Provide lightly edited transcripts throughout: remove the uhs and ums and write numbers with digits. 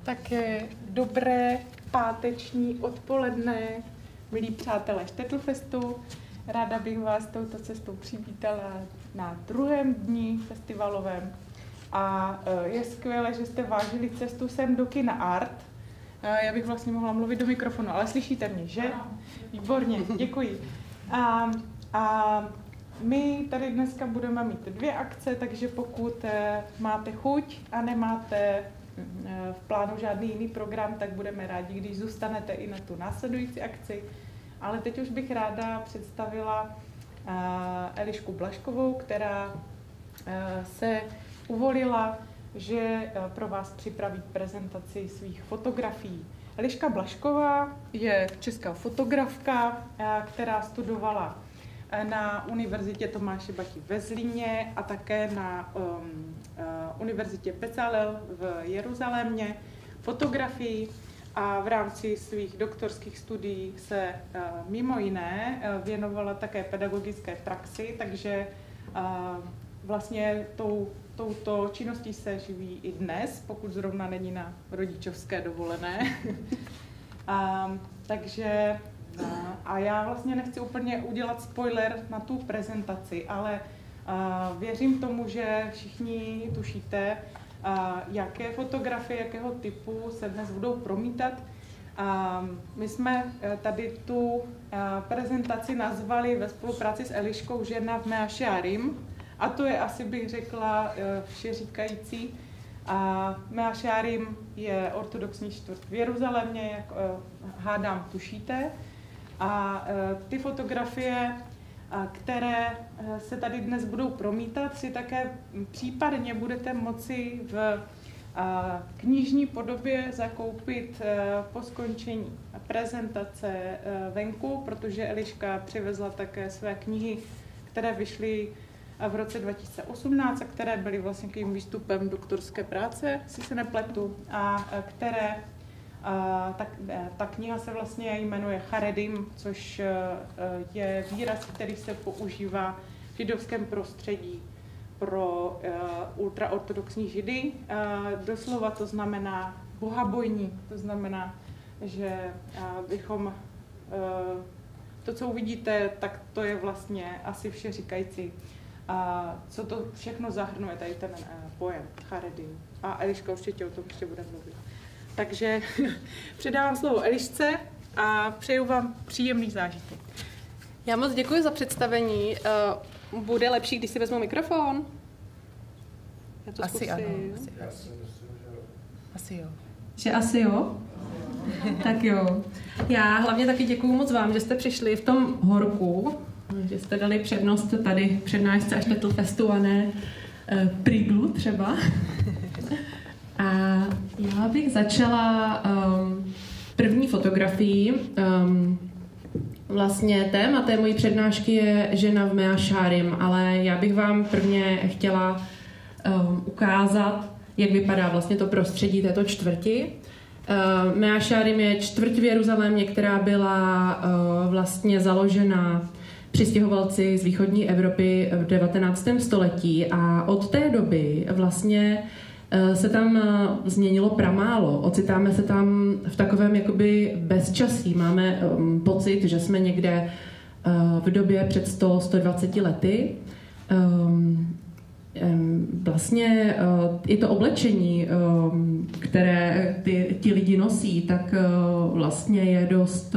Tak dobré páteční odpoledne, milí přátelé Štetlfestu. Ráda bych vás touto cestou přivítala na druhém dni festivalovém. A je skvělé, že jste vážili cestu sem do kina Art. Já bych vlastně mohla mluvit do mikrofonu, ale slyšíte mě, že? Výborně, děkuji. A my tady dneska budeme mít 2 akce, takže pokud máte chuť a nemáte v plánu žádný jiný program, tak budeme rádi, když zůstanete i na tu následující akci. Ale teď už bych ráda představila Elišku Blažkovou, která se uvolila, že pro vás připraví prezentaci svých fotografií. Eliška Blažková je česká fotografka, která studovala na Univerzitě Tomáše Bati ve Zlíně a také na Univerzitě Bezalel v Jeruzalémě fotografii a v rámci svých doktorských studií se mimo jiné věnovala také pedagogické praxi, takže vlastně touto činností se živí i dnes, pokud zrovna není na rodičovské dovolené. Takže já vlastně nechci úplně udělat spoiler na tu prezentaci, ale věřím tomu, že všichni tušíte, jaké fotografie, jakého typu se dnes budou promítat. My jsme tady tu prezentaci nazvali ve spolupráci s Eliškou Žena v Mea Shearim, a to je asi, bych řekla, všeříkající. Mea Shearim je ortodoxní čtvrt v Jeruzalémě, jak hádám tušíte. A ty fotografie, které se tady dnes budou promítat, si také případně budete moci v knižní podobě zakoupit po skončení prezentace venku, protože Eliška přivezla také své knihy, které vyšly v roce 2018 a které byly vlastně takovým výstupem doktorské práce, jestli se nepletu, a které ta kniha se vlastně jmenuje Charedim, což je výraz, který se používá v židovském prostředí pro ultraortodoxní židy. Doslova to znamená bohabojní, to znamená, že bychom to, co uvidíte, tak to je vlastně asi všeříkající. Co to všechno zahrnuje, tady ten pojem Charedim. A Eliška určitě o tom ještě bude mluvit. Takže předávám slovo Elišce a přeju vám příjemný zážitek. Já moc děkuji za představení. Bude lepší, když si vezmu mikrofon? Já to asi zkusím. ano. Asi jo. Že asi jo? Tak jo. Já hlavně taky děkuju moc vám, že jste přišli v tom horku, že jste dali přednost tady přednášce a Štetlfestu a ne Priglu třeba. A já bych začala první fotografií. Vlastně téma té mojí přednášky je Žena v Mea Shearim, ale já bych vám prvně chtěla ukázat, jak vypadá vlastně to prostředí této čtvrti. Mea Shearim je čtvrť v Jeruzalémě, která byla vlastně založena přistěhovalci z východní Evropy v 19. století a od té doby vlastně se tam změnilo pramálo. Ocitáme se tam v takovém jakoby bezčasí. Máme pocit, že jsme někde v době před 100-120 lety. Vlastně i to oblečení, které ti lidi nosí, tak vlastně je dost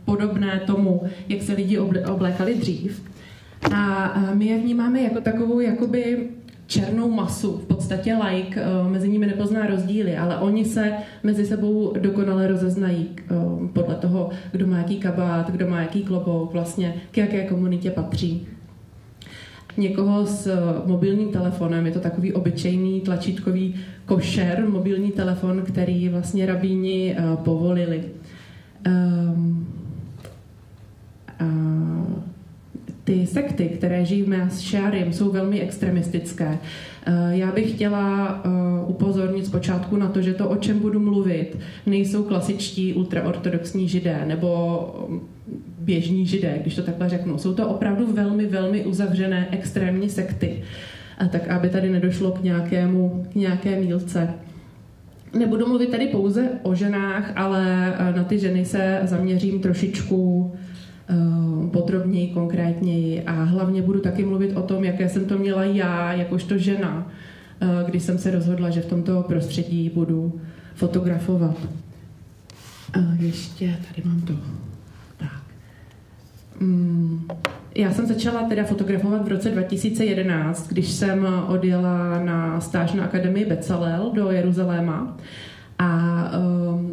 podobné tomu, jak se lidi oblékali dřív. A my je vnímáme jako takovou jakoby černou masu, v podstatě laik, mezi nimi nepozná rozdíly, ale oni se mezi sebou dokonale rozeznají podle toho, kdo má jaký kabát, kdo má jaký klobouk, vlastně k jaké komunitě patří. Někoho s mobilním telefonem, je to takový obyčejný tlačítkový košer, mobilní telefon, který vlastně rabíni povolili. Ty sekty, které žijí v Mea Shearim, jsou velmi extremistické. Já bych chtěla upozornit zpočátku na to, že to, o čem budu mluvit, nejsou klasičtí ultraortodoxní židé nebo běžní židé, když to takhle řeknu. Jsou to opravdu velmi, velmi uzavřené extrémní sekty. Tak aby tady nedošlo k nějaké mýlce. Nebudu mluvit tady pouze o ženách, ale na ty ženy se zaměřím trošičku podrobněji, konkrétněji a hlavně budu taky mluvit o tom, jaké jsem to měla já, jakožto žena, když jsem se rozhodla, že v tomto prostředí budu fotografovat. Ještě tady mám to. Tak. Já jsem začala teda fotografovat v roce 2011, když jsem odjela na stáž na Akademii Becalel do Jeruzaléma a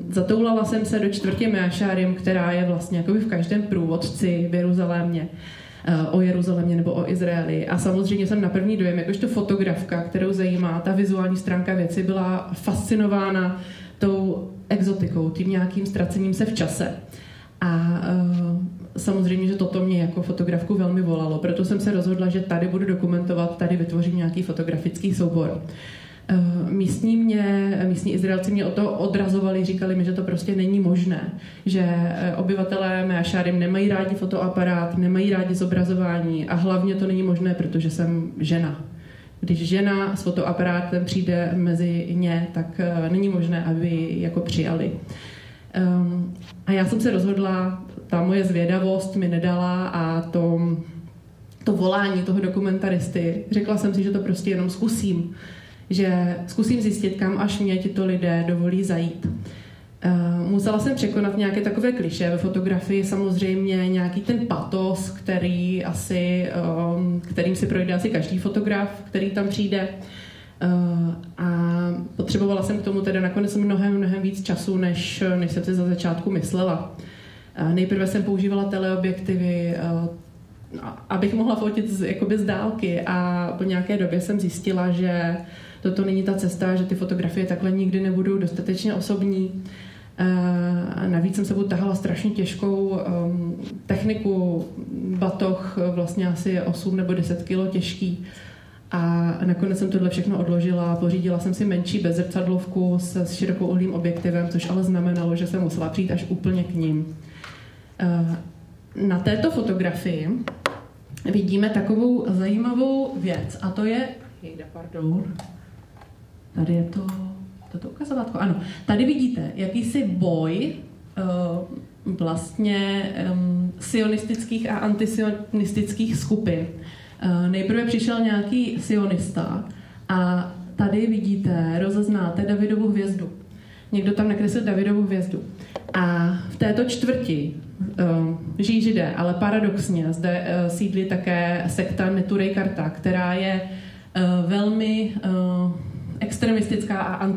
zatoulala jsem se do čtvrtě Meašárim, která je vlastně jakoby v každém průvodci v Jeruzalémě, o Jeruzalémě nebo o Izraeli. A samozřejmě jsem na první dojem, jakožto fotografka, kterou zajímá ta vizuální stránka věci, byla fascinována tou exotikou, tím nějakým ztracením se v čase. A samozřejmě, že toto mě jako fotografku velmi volalo, proto jsem se rozhodla, že tady budu dokumentovat, tady vytvořím nějaký fotografický soubor. Místní Izraelci mě o to odrazovali, říkali mi, že to prostě není možné, že obyvatelé Meašárim nemají rádi fotoaparát, nemají rádi zobrazování a hlavně to není možné, protože jsem žena. Když žena s fotoaparátem přijde mezi ně, tak není možné, aby ji jako přijali. A já jsem se rozhodla, ta moje zvědavost mi nedala a to volání toho dokumentaristy, řekla jsem si, že to prostě jenom zkusím. Že zkusím zjistit, kam až mě tito lidé dovolí zajít. Musela jsem překonat nějaké takové klišé ve fotografii, samozřejmě nějaký ten patos, kterým si projde asi každý fotograf, který tam přijde. A potřebovala jsem k tomu teda nakonec mnohem víc času, než jsem si za začátku myslela. Nejprve jsem používala teleobjektivy, abych mohla fotit z dálky a po nějaké době jsem zjistila, že toto není ta cesta, že ty fotografie takhle nikdy nebudou dostatečně osobní. A navíc jsem sebou tahala strašně těžkou techniku, batoh vlastně asi 8 nebo 10 kilo těžký. A nakonec jsem tohle všechno odložila, pořídila jsem si menší bezzrcadlovku s širokouhlým objektivem, což ale znamenalo, že jsem musela přijít až úplně k ním. Na této fotografii vidíme takovou zajímavou věc a to je... Tady je to ukazovátko. Ano, tady vidíte jakýsi boj vlastně sionistických a antisionistických skupin. Nejprve přišel nějaký sionista a tady vidíte, rozeznáte Davidovu hvězdu. Někdo tam nakreslil Davidovu hvězdu. A v této čtvrti žijí Židé, ale paradoxně zde sídlí také sekta Neturei Karta, která je velmi extremistická a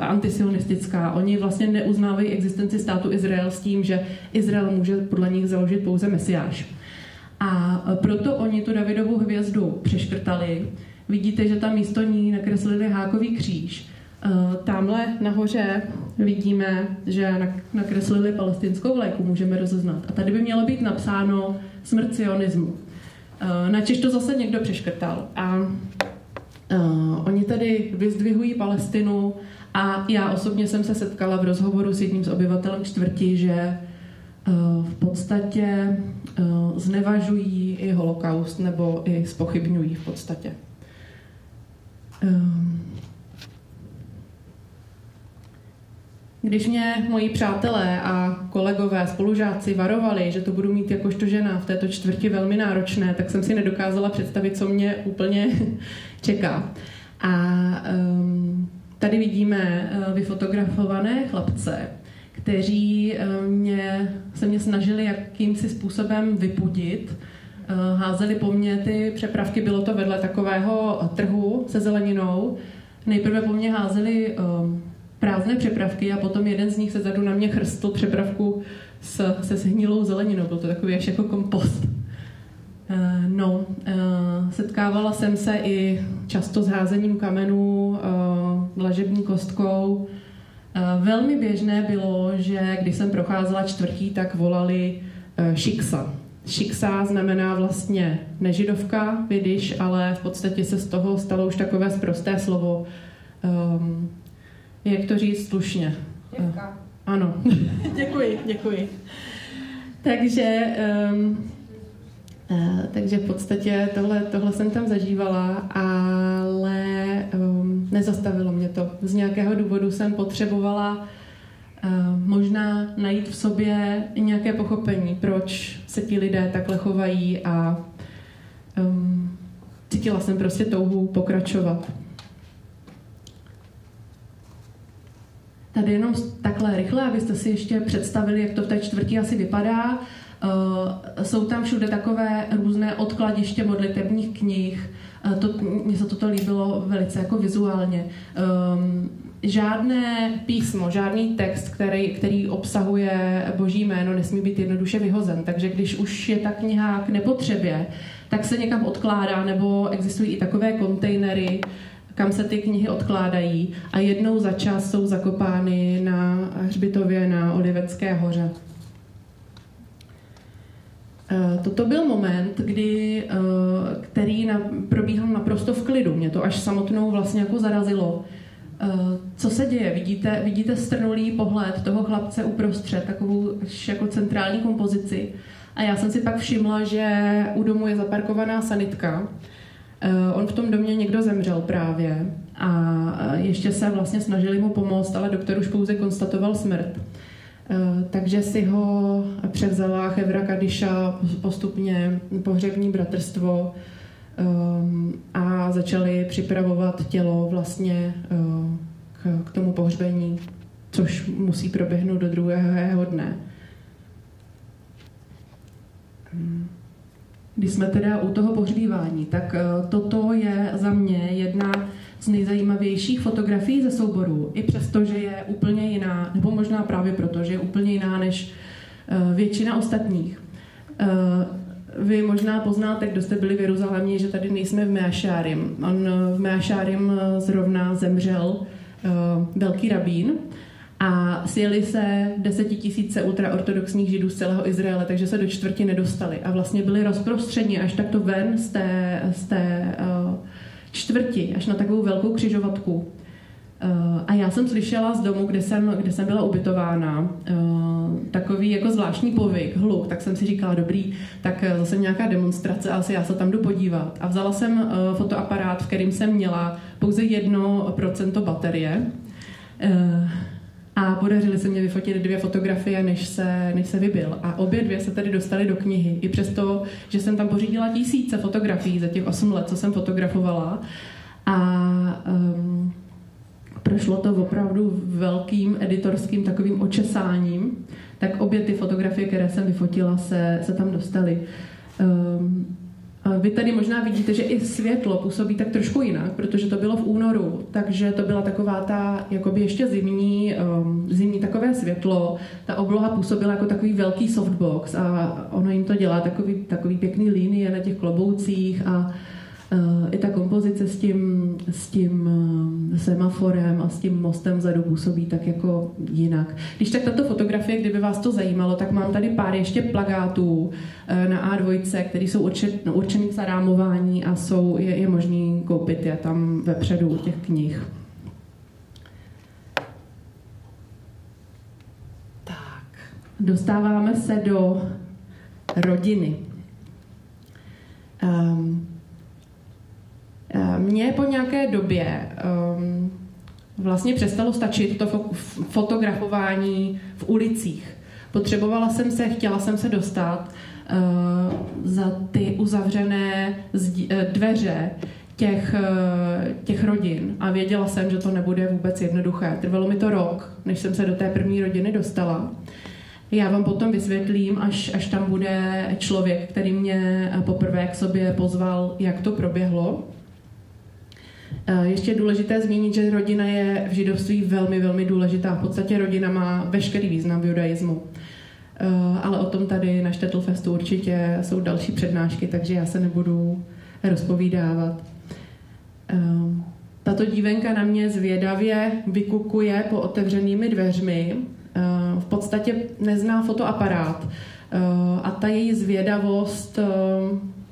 antisionistická. Oni vlastně neuznávají existenci státu Izrael s tím, že Izrael může podle nich založit pouze Mesiáš. A proto oni tu Davidovu hvězdu přeškrtali. Vidíte, že tam místo ní nakreslili hákový kříž. Tamhle nahoře vidíme, že nakreslili palestinskou vlajku, můžeme rozeznat. A tady by mělo být napsáno smrt sionismu. Načež to zase někdo přeškrtal. A oni tady vyzdvihují Palestinu a já osobně jsem se setkala v rozhovoru s jedním z obyvatelem čtvrti, že v podstatě znevažují i holokaust nebo i zpochybňují v podstatě. Když mě moji přátelé a kolegové, spolužáci varovali, že to budu mít jakožto žena v této čtvrti velmi náročné, tak jsem si nedokázala představit, co mě úplně čeká. A tady vidíme vyfotografované chlapce, kteří se mě snažili jakýmsi způsobem vypudit. Házeli po mně ty přepravky, bylo to vedle takového trhu se zeleninou. Nejprve po mně házeli prázdné přepravky a potom jeden z nich se zadu na mě chrstl přepravku se shnilou zeleninou. Byl to takový až jako kompost. Setkávala jsem se i často s házením kamenů, dlažební kostkou. Velmi běžné bylo, že když jsem procházela čtvrtí, tak volali šiksa. Šiksa znamená vlastně nežidovka, vidiš, ale v podstatě se z toho stalo už takové sprosté slovo. Jak to říct slušně? Ano, děkuji. Takže v podstatě tohle jsem tam zažívala, ale nezastavilo mě to. Z nějakého důvodu jsem potřebovala možná najít v sobě nějaké pochopení, proč se ti lidé takhle chovají a cítila jsem prostě touhu pokračovat. Tady jenom takhle rychle, abyste si ještě představili, jak to v té čtvrti asi vypadá. Jsou tam všude takové různé odkladiště modlitebních knih. Mně se toto líbilo velice jako vizuálně. Žádné písmo, žádný text, který obsahuje Boží jméno, nesmí být jednoduše vyhozen. Takže když už je ta kniha k nepotřebě, tak se někam odkládá, nebo existují i takové kontejnery, kam se ty knihy odkládají a jednou za čas jsou zakopány na hřbitově na Olivecké hoře. Toto byl moment, který probíhal naprosto v klidu. Mě to až samotnou vlastně jako zarazilo. Co se děje? Vidíte strnulý pohled toho chlapce uprostřed, takovou jako centrální kompozici. A já jsem si pak všimla, že u domu je zaparkovaná sanitka. On v tom domě někdo zemřel právě a ještě se vlastně snažili mu pomoct, ale doktor už pouze konstatoval smrt. Takže si ho převzala Chevra Kadiša, postupně pohřební bratrstvo a začali připravovat tělo vlastně k tomu pohřbení, což musí proběhnout do druhého dne. Když jsme teda u toho pohřbívání, tak toto je za mě jedna z nejzajímavějších fotografií ze souboru, i přesto, že je úplně jiná, nebo možná právě proto, že je úplně jiná než většina ostatních. Vy možná poznáte, kdo jste byli v Jeruzalémě, že tady nejsme v Meašárim. V Meašárim zrovna zemřel velký rabín a sjeli se 10 000 ultraortodoxních židů z celého Izraele, takže se do čtvrti nedostali a vlastně byli rozprostřeni až takto ven z té čtvrti, až na takovou velkou křižovatku. A já jsem slyšela z domu, kde jsem byla ubytována, takový jako zvláštní povyk, hluk, tak jsem si říkala, dobrý, tak zase nějaká demonstrace, asi já se tam jdu podívat. A vzala jsem fotoaparát, v kterým jsem měla pouze 1% baterie. A podařily se mě vyfotit 2 fotografie, než se vybil. A obě 2 se tady dostaly do knihy. I přesto, že jsem tam pořídila 1000 fotografií za těch 8 let, co jsem fotografovala. A prošlo to opravdu velkým editorským takovým očesáním. Tak obě ty fotografie, které jsem vyfotila, se tam dostaly. Vy tady možná vidíte, že i světlo působí tak trošku jinak, protože to bylo v únoru, takže to byla taková ta jakoby ještě zimní takové světlo. Ta obloha působila jako takový velký softbox a ono jim to dělá takový pěkný linie na těch kloboucích a i ta kompozice s tím semaforem a s tím mostem vzadu působí tak jako jinak. Když tak tato fotografie, kdyby vás to zajímalo, tak mám tady pár ještě plakátů na A2, které jsou určený k zarámování a je možný koupit je tam vepředu těch knih. Tak, dostáváme se do rodiny. Mně po nějaké době vlastně přestalo stačit to fotografování v ulicích. Chtěla jsem se dostat za ty uzavřené dveře těch rodin a věděla jsem, že to nebude vůbec jednoduché. Trvalo mi to rok, než jsem se do té první rodiny dostala. Já vám potom vysvětlím, až tam bude člověk, který mě poprvé k sobě pozval, jak to proběhlo. Ještě je důležité zmínit, že rodina je v židovství velmi, velmi důležitá. V podstatě rodina má veškerý význam v judaismu. Ale o tom tady na Štettlfestu určitě jsou další přednášky, takže já se nebudu rozpovídávat. Tato dívenka na mě zvědavě vykukuje po otevřenými dveřmi. V podstatě nezná fotoaparát. A ta její zvědavost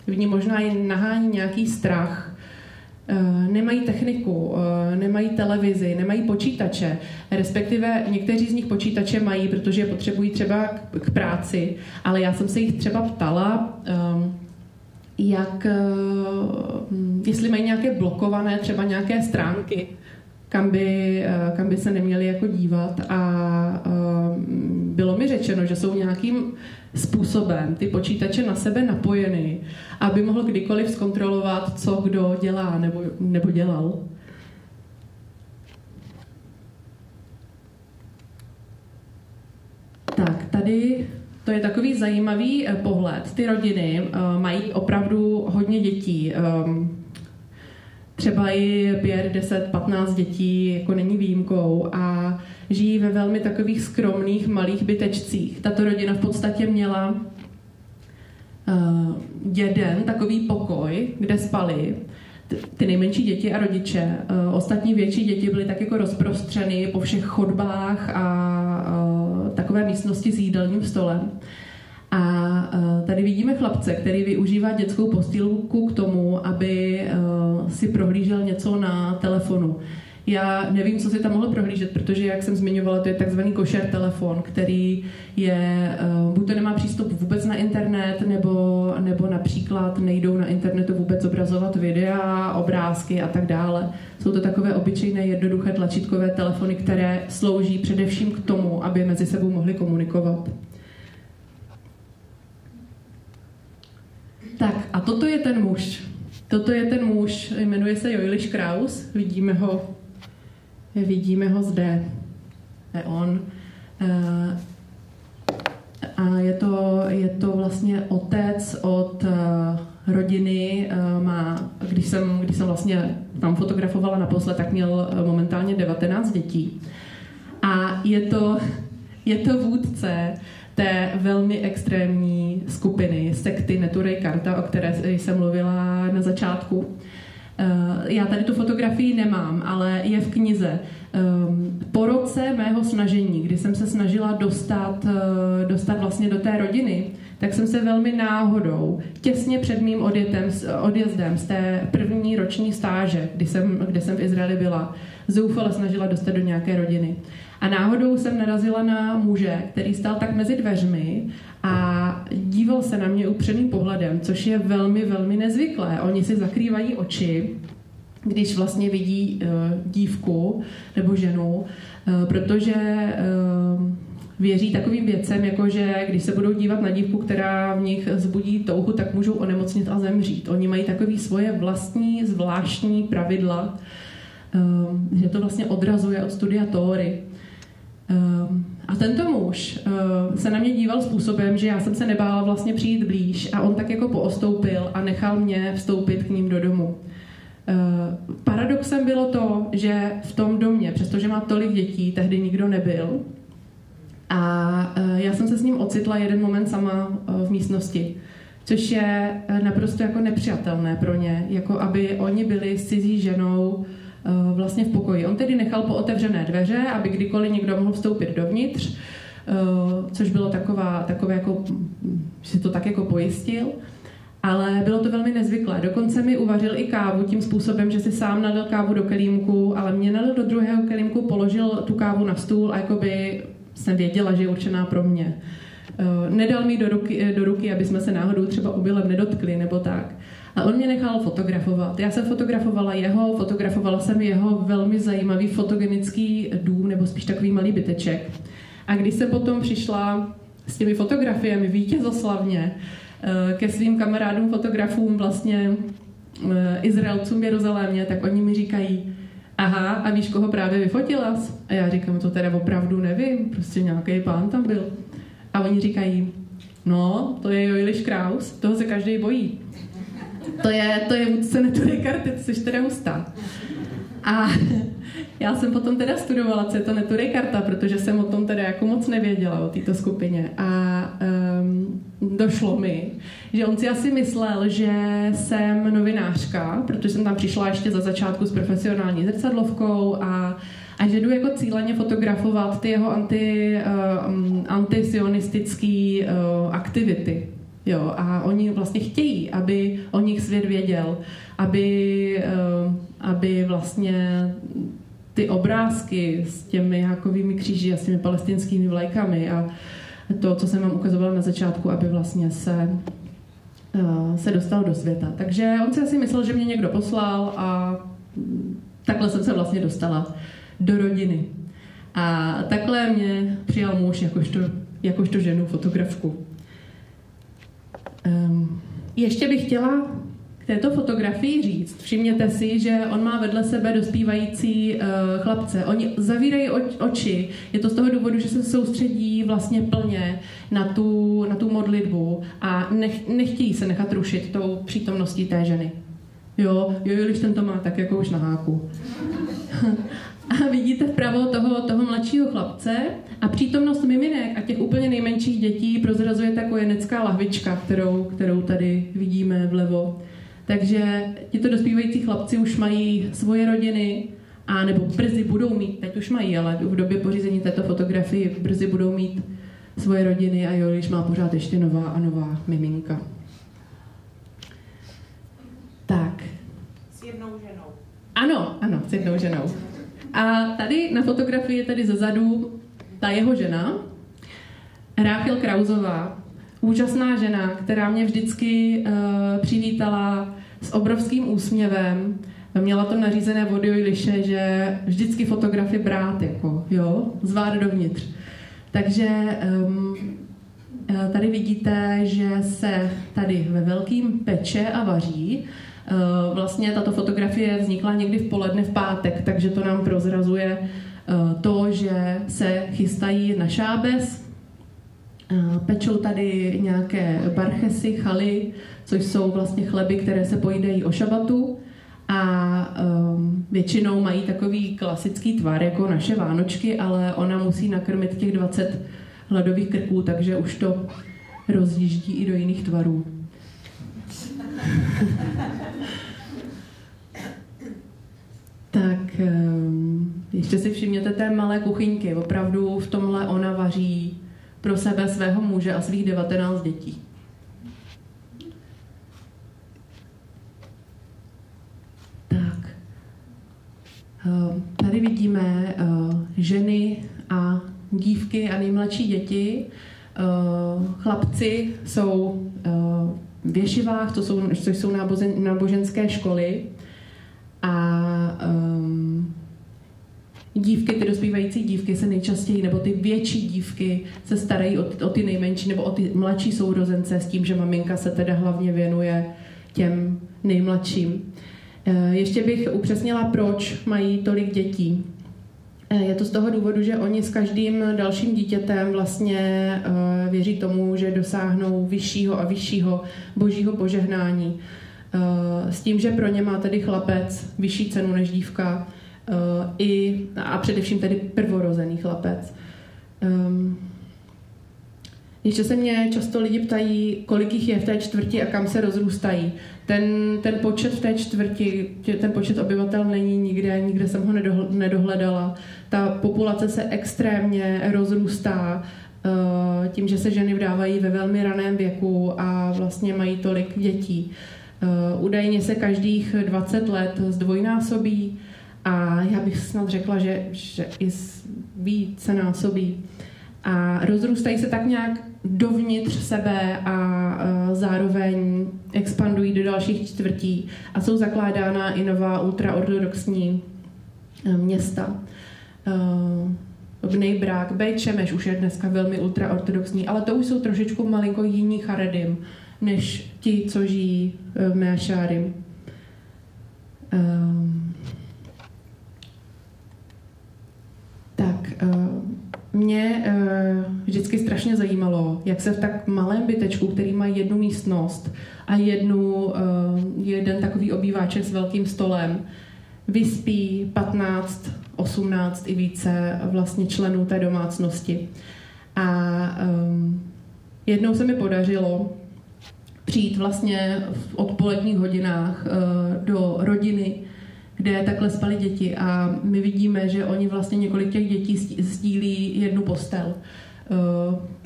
v ní možná i nahání nějaký strach. Nemají techniku, nemají televizi, nemají počítače, respektive někteří z nich počítače mají, protože je potřebují třeba k práci, ale já jsem se jich třeba ptala, jestli mají nějaké blokované třeba nějaké stránky, kam by se neměli jako dívat, a bylo mi řečeno, že jsou nějakým způsobem ty počítače na sebe napojeny, aby mohl kdykoliv zkontrolovat, co kdo dělá nebo dělal. Tak, tady to je takový zajímavý pohled. Ty rodiny mají opravdu hodně dětí. Třeba i 5, 10, 15 dětí jako není výjimkou a žijí ve velmi takových skromných malých bytečcích. Tato rodina v podstatě měla jeden takový pokoj, kde spali ty nejmenší děti a rodiče. Ostatní větší děti byly tak jako rozprostřeny po všech chodbách a takové místnosti s jídelním stolem. A tady vidíme chlapce, který využívá dětskou postýlku k tomu, aby si prohlížel něco na telefonu. Já nevím, co si tam mohl prohlížet, protože, jak jsem zmiňovala, to je takzvaný košer telefon, který je, buď to nemá přístup vůbec na internet, nebo například nejdou na internetu vůbec obrazovat videa, obrázky a tak dále. Jsou to takové obyčejné, jednoduché tlačítkové telefony, které slouží především k tomu, aby mezi sebou mohli komunikovat. Tak a toto je ten muž. Toto je ten muž, jmenuje se Joiliš Kraus, vidíme ho zde. Je on. A je to vlastně otec od rodiny. Když jsem vlastně tam fotografovala naposled, tak měl momentálně 19 dětí. A je to vůdce té velmi extrémní skupiny, sekty Neturei Karta, o které jsem mluvila na začátku. Já tady tu fotografii nemám, ale je v knize. Po roce mého snažení, kdy jsem se snažila dostat vlastně do té rodiny, tak jsem se velmi náhodou, těsně před mým odjezdem z té první roční stáže, kde jsem v Izraeli byla, zoufale snažila dostat do nějaké rodiny. A náhodou jsem narazila na muže, který stál tak mezi dveřmi a díval se na mě upřeným pohledem, což je velmi, velmi nezvyklé. Oni si zakrývají oči, když vlastně vidí dívku nebo ženu, protože věří takovým věcem, jako že když se budou dívat na dívku, která v nich vzbudí touhu, tak můžou onemocnit a zemřít. Oni mají takové svoje vlastní, zvláštní pravidla, že to vlastně odrazuje od studia Tóry. A tento muž se na mě díval způsobem, že já jsem se nebála vlastně přijít blíž a on tak jako poostoupil a nechal mě vstoupit k ním do domu. Paradoxem bylo to, že v tom domě, přestože má tolik dětí, tehdy nikdo nebyl. A já jsem se s ním ocitla jeden moment sama v místnosti, což je naprosto jako nepřijatelné pro ně, jako aby oni byli s cizí ženou vlastně v pokoji. On tedy nechal pootevřené dveře, aby kdykoliv někdo mohl vstoupit dovnitř, což bylo takové jako, že si to tak jako pojistil, ale bylo to velmi nezvyklé. Dokonce mi uvařil i kávu tím způsobem, že si sám nalil kávu do kelímku, ale mě nalil do druhého kelímku, položil tu kávu na stůl a jakoby jsem věděla, že je určená pro mě. Nedal mi do ruky, aby jsme se náhodou třeba obilem nedotkli nebo tak. A on mě nechal fotografovat. Já jsem fotografovala jsem jeho velmi zajímavý fotogenický dům, nebo spíš takový malý byteček. A když jsem potom přišla s těmi fotografiemi vítězoslavně ke svým kamarádům, fotografům, vlastně Izraelcům v Jeruzalémě, tak oni mi říkají: aha, a víš, koho právě vyfotila? A já říkám: to teda opravdu nevím, prostě nějaký pán tam byl. A oni říkají: no, to je Joiliš Kraus, toho se každý bojí. To je vůdce Neturei Karty, což teda hustá. A já jsem potom teda studovala, co je to Neturei Karta, protože jsem o tom teda jako moc nevěděla, o této skupině. A došlo mi, že on si asi myslel, že jsem novinářka, protože jsem tam přišla ještě za začátku s profesionální zrcadlovkou a že jdu jako cíleně fotografovat ty jeho antisionistické aktivity. Jo, a oni vlastně chtějí, aby o nich svět věděl, aby vlastně ty obrázky s těmi hákovými kříži a s těmi palestinskými vlajkami a to, co jsem vám ukazovala na začátku, aby vlastně se se dostal do světa. Takže on si asi myslel, že mě někdo poslal a takhle jsem se vlastně dostala do rodiny. A takhle mě přijal muž jakožto ženu fotografku. Ještě bych chtěla k této fotografii říct. Všimněte si, že on má vedle sebe dospívající chlapce. Oni zavírají oči. Je to z toho důvodu, že se soustředí vlastně plně na tu modlitbu a nechtějí se nechat rušit tou přítomností té ženy. Jo, když ten to má tak jako už na háku. A vidíte vpravo toho mladšího chlapce a přítomnost miminek a těch úplně nejmenších dětí prozrazuje ta kojenecká lahvička, kterou tady vidíme vlevo. Takže tito dospívající chlapci už mají svoje rodiny, a nebo brzy budou mít, teď už mají, ale v době pořízení této fotografii brzy budou mít svoje rodiny a Joliš má pořád ještě nová a nová miminka. Tak. S jednou ženou. Ano, s jednou ženou. A tady na fotografii je tady zezadu ta jeho žena, Ráchel Krauzová, úžasná žena, která mě vždycky přivítala s obrovským úsměvem. Měla to nařízené od Jojliše, že vždycky fotografy brát, zvát dovnitř. Takže tady vidíte, že se tady ve velkým peče a vaří. Vlastně tato fotografie vznikla někdy v poledne v pátek, takže to nám prozrazuje to, že se chystají na šábes. Pečou tady nějaké barchesy, chaly, což jsou vlastně chleby, které se pojídají o šabatu a většinou mají takový klasický tvar jako naše vánočky, ale ona musí nakrmit těch 20 hladových krků, takže už to rozjíždí i do jiných tvarů. Tak ještě si všimněte té malé kuchyňky. Opravdu v tomhle ona vaří pro sebe, svého muže a svých 19 dětí. Tak. Tady vidíme ženy a dívky a nejmladší děti. Chlapci jsou v ješivách, což jsou náboženské školy. A dívky, ty dospívající dívky se nejčastěji, nebo ty větší dívky se starají o ty nejmenší nebo o ty mladší sourozence s tím, že maminka se teda hlavně věnuje těm nejmladším. Ještě bych upřesnila, proč mají tolik dětí. Je to z toho důvodu, že oni s každým dalším dítětem vlastně věří tomu, že dosáhnou vyššího a vyššího božího požehnání. S tím, že pro ně má tedy chlapec vyšší cenu než dívka a především tedy prvorozený chlapec. Ještě se mě často lidi ptají, kolik jich je v té čtvrti a kam se rozrůstají. Ten počet v té čtvrti, ten počet obyvatel není nikde jsem ho nedohledala. Ta populace se extrémně rozrůstá tím, že se ženy vdávají ve velmi raném věku a vlastně mají tolik dětí. Údajně se každých 20 let zdvojnásobí a já bych snad řekla, že i více násobí. A rozrůstají se tak nějak dovnitř sebe a zároveň expandují do dalších čtvrtí a jsou zakládána i nová ultraortodoxní města. Bnei-Brak, Bejt-Šemeš už je dneska velmi ultraortodoxní, ale to už jsou trošičku malinko jiní charedim, než ti, co žijí v Meašárim. Mě vždycky strašně zajímalo, jak se v tak malém bytečku, který má jednu místnost a jeden takový obýváček s velkým stolem, vyspí 15, 18 i více vlastně členů té domácnosti. A jednou se mi podařilo přijít vlastně v odpoledních hodinách do rodiny, kde takhle spaly děti a my vidíme, že oni vlastně několik těch dětí sdílí jednu postel.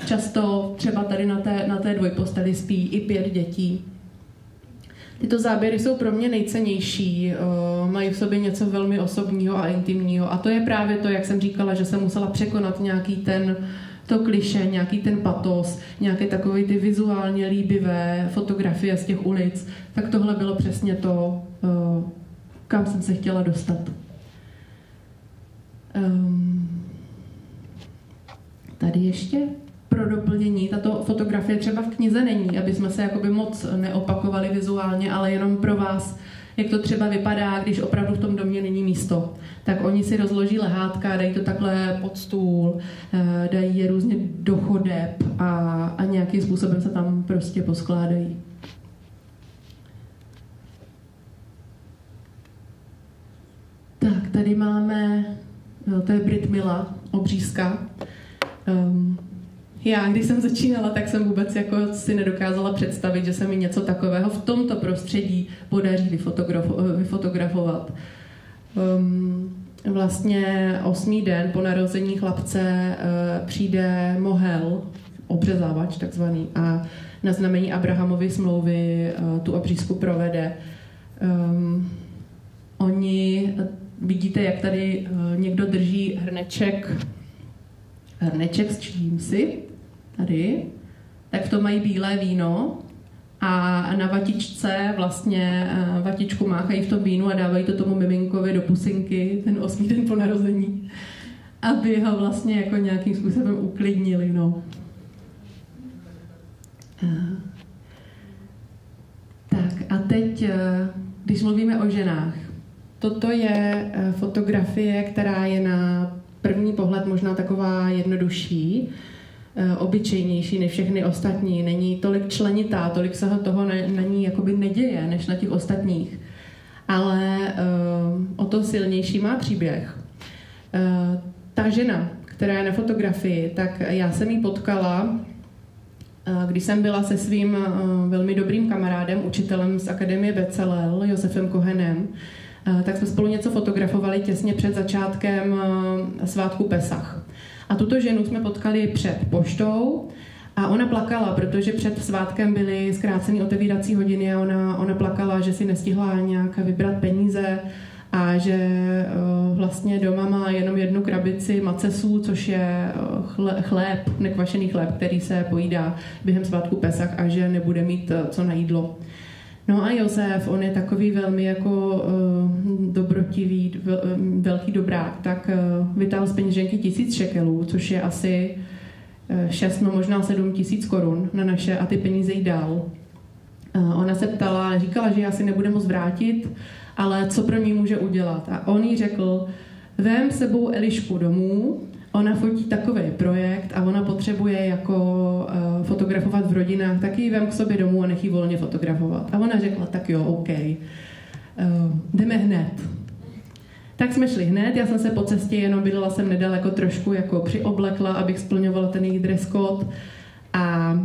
Často třeba tady na té dvojposteli spí i 5 dětí. Tyto záběry jsou pro mě nejcennější, mají v sobě něco velmi osobního a intimního a to je právě to, jak jsem říkala, že jsem musela překonat nějaký to klišé, nějaký ten patos, nějaké takové ty vizuálně líbivé fotografie z těch ulic, tak tohle bylo přesně to, kam jsem se chtěla dostat. Tady ještě pro doplnění, tato fotografie třeba v knize není, aby jsme se jakoby moc neopakovali vizuálně, ale jenom pro vás, jak to třeba vypadá, když opravdu v tom domě není místo. Tak oni si rozloží lehátka, dají to takhle pod stůl, dají je různě do chodeb a nějakým způsobem se tam prostě poskládají. Tak, tady máme, to je Brit Mila, obřízka. Já, když jsem začínala, tak jsem vůbec jako si nedokázala představit, že se mi něco takového v tomto prostředí podaří vyfotografovat. Vlastně 8. den po narození chlapce přijde mohel, obřezávač takzvaný, a na znamení Abrahamovy smlouvy tu obřízku provede. Oni, vidíte, jak tady někdo drží hrneček s čímsi, tady, tak v tom mají bílé víno a na vatičce vlastně vatičku máchají v tom vínu a dávají to tomu miminkovi do pusinky ten 8. den po narození, aby ho vlastně jako nějakým způsobem uklidnili, no. Tak a teď, když mluvíme o ženách, toto je fotografie, která je na první pohled možná taková jednodušší, obyčejnější než všechny ostatní. Není tolik členitá, tolik se toho na ní jakoby neděje, než na těch ostatních. Ale o to silnější má příběh. Ta žena, která je na fotografii, tak já jsem ji potkala, když jsem byla se svým velmi dobrým kamarádem, učitelem z Akademie Becalel, Josefem Kohenem, tak jsme spolu něco fotografovali těsně před začátkem svátku Pesach. A tuto ženu jsme potkali před poštou a ona plakala, protože před svátkem byly zkrácené otevírací hodiny a ona plakala, že si nestihla nějak vybrat peníze a že vlastně doma má jenom jednu krabici macesů, což je chléb, nekvašený chléb, který se pojídá během svátku Pesach a že nebude mít co na jídlo. No a Josef, on je takový velmi jako dobrotivý, velký dobrák, tak vytáhl z peněženky 1000 šekelů, což je asi 6, no možná 7 000 korun na naše a ty peníze jí dal. Ona se ptala, říkala, že já si nebude moc vrátit, ale co pro ní může udělat. A on jí řekl, vem sebou Elišku domů, ona fotí takový projekt a ona potřebuje jako fotografovat v rodinách, tak ji vem k sobě domů a nech ji volně fotografovat. A ona řekla, tak jo, OK, jdeme hned. Tak jsme šli hned, já jsem se po cestě jenom bydlela jsem nedaleko trošku jako přioblekla, abych splňovala ten její dress code a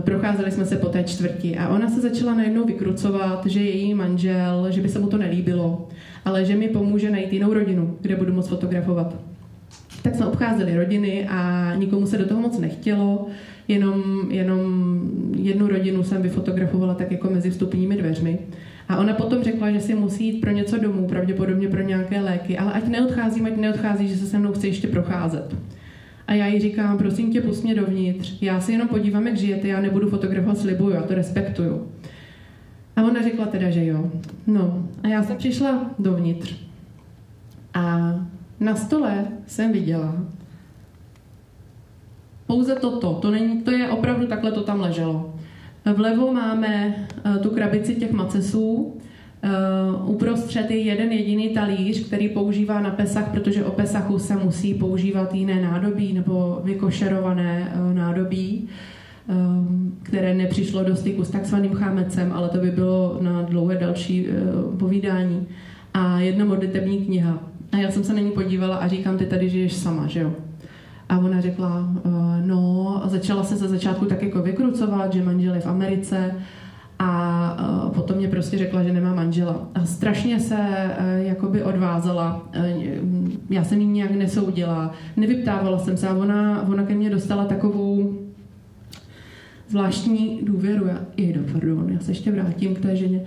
procházeli jsme se po té čtvrti a ona se začala najednou vykrucovat, že její manžel, že by se mu to nelíbilo, ale že mi pomůže najít jinou rodinu, kde budu moc fotografovat. Tak jsme obcházeli rodiny a nikomu se do toho moc nechtělo, jenom jednu rodinu jsem vyfotografovala tak jako mezi vstupními dveřmi. A ona potom řekla, že si musí jít pro něco domů, pravděpodobně pro nějaké léky, ale ať neodchází, že se se mnou chce ještě procházet. A já jí říkám, prosím tě, pust mě dovnitř, já se jenom podívám, jak žijete, já nebudu fotografovat, slibuju, já to respektuju. A ona řekla teda, že jo. No, a já jsem přišla dovnitř a na stole jsem viděla pouze toto, to je opravdu takhle to tam leželo. Vlevo máme tu krabici těch macesů, uprostřed je jeden jediný talíř, který používá na Pesach, protože o Pesachu se musí používat jiné nádobí nebo vykošerované nádobí, které nepřišlo do styku s takzvaným chámecem, ale to by bylo na dlouhé další povídání. A jedna modlitební kniha. A já jsem se na ní podívala a říkám, ty tady žiješ sama, že jo? A ona řekla, no, a začala se za začátku tak jako vykrucovat, že manžel je v Americe a potom mě prostě řekla, že nemá manžela. A strašně se jakoby odvázala. Já jsem jí nějak nesoudila, nevyptávala jsem se a ona ke mně dostala takovou zvláštní důvěru. Já se ještě vrátím k té ženě.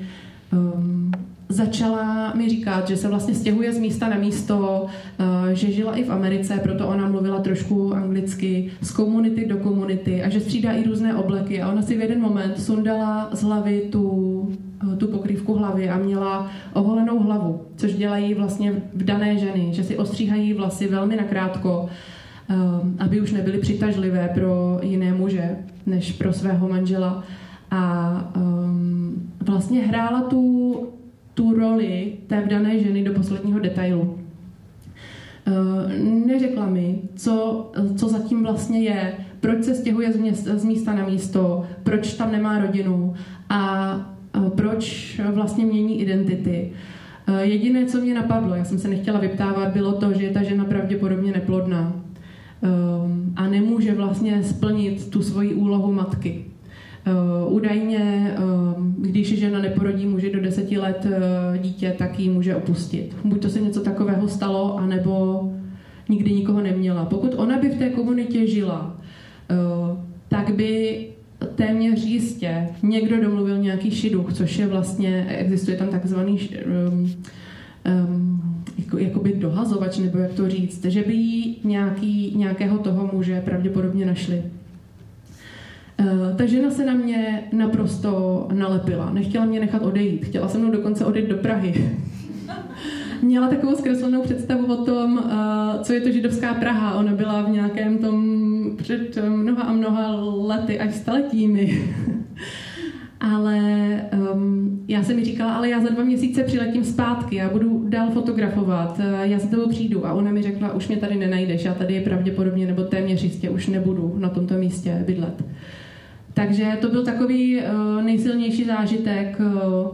začala mi říkat, že se vlastně stěhuje z místa na místo, že žila i v Americe, proto ona mluvila trošku anglicky, z komunity do komunity a že střídá i různé obleky. A ona si v jeden moment sundala z hlavy tu pokrývku hlavy a měla oholenou hlavu, což dělají vlastně v dané ženy, že si ostříhají vlasy velmi nakrátko, aby už nebyly přitažlivé pro jiné muže, než pro svého manžela. A vlastně hrála tu roli té vdané ženy do posledního detailu. Neřekla mi, co zatím vlastně je, proč se stěhuje z místa na místo, proč tam nemá rodinu a proč vlastně mění identity. Jediné, co mě napadlo, já jsem se nechtěla vyptávat, bylo to, že je ta žena pravděpodobně neplodná a nemůže vlastně splnit tu svoji úlohu matky. Údajně, když žena neporodí muži do 10 let dítě, tak ji může opustit. Buď to se něco takového stalo, anebo nikdy nikoho neměla. Pokud ona by v té komunitě žila, tak by téměř jistě někdo domluvil nějaký šiduch, což je vlastně, existuje tam takzvaný jakoby dohazovač, nebo jak to říct, že by jí nějakého toho muže pravděpodobně našli. Ta žena se na mě naprosto nalepila. Nechtěla mě nechat odejít. Chtěla se mnou dokonce odejít do Prahy. Měla takovou zkreslenou představu o tom, co je to židovská Praha. Ona byla v nějakém tom před mnoha a mnoha lety, až staletími. Ale já jsem mi říkala, ale já za 2 měsíce přiletím zpátky, já budu dál fotografovat, já za tebou přijdu. A ona mi řekla, už mě tady nenajdeš, já tady pravděpodobně nebo téměř jistě už nebudu na tomto místě bydlet. Takže to byl takový nejsilnější zážitek,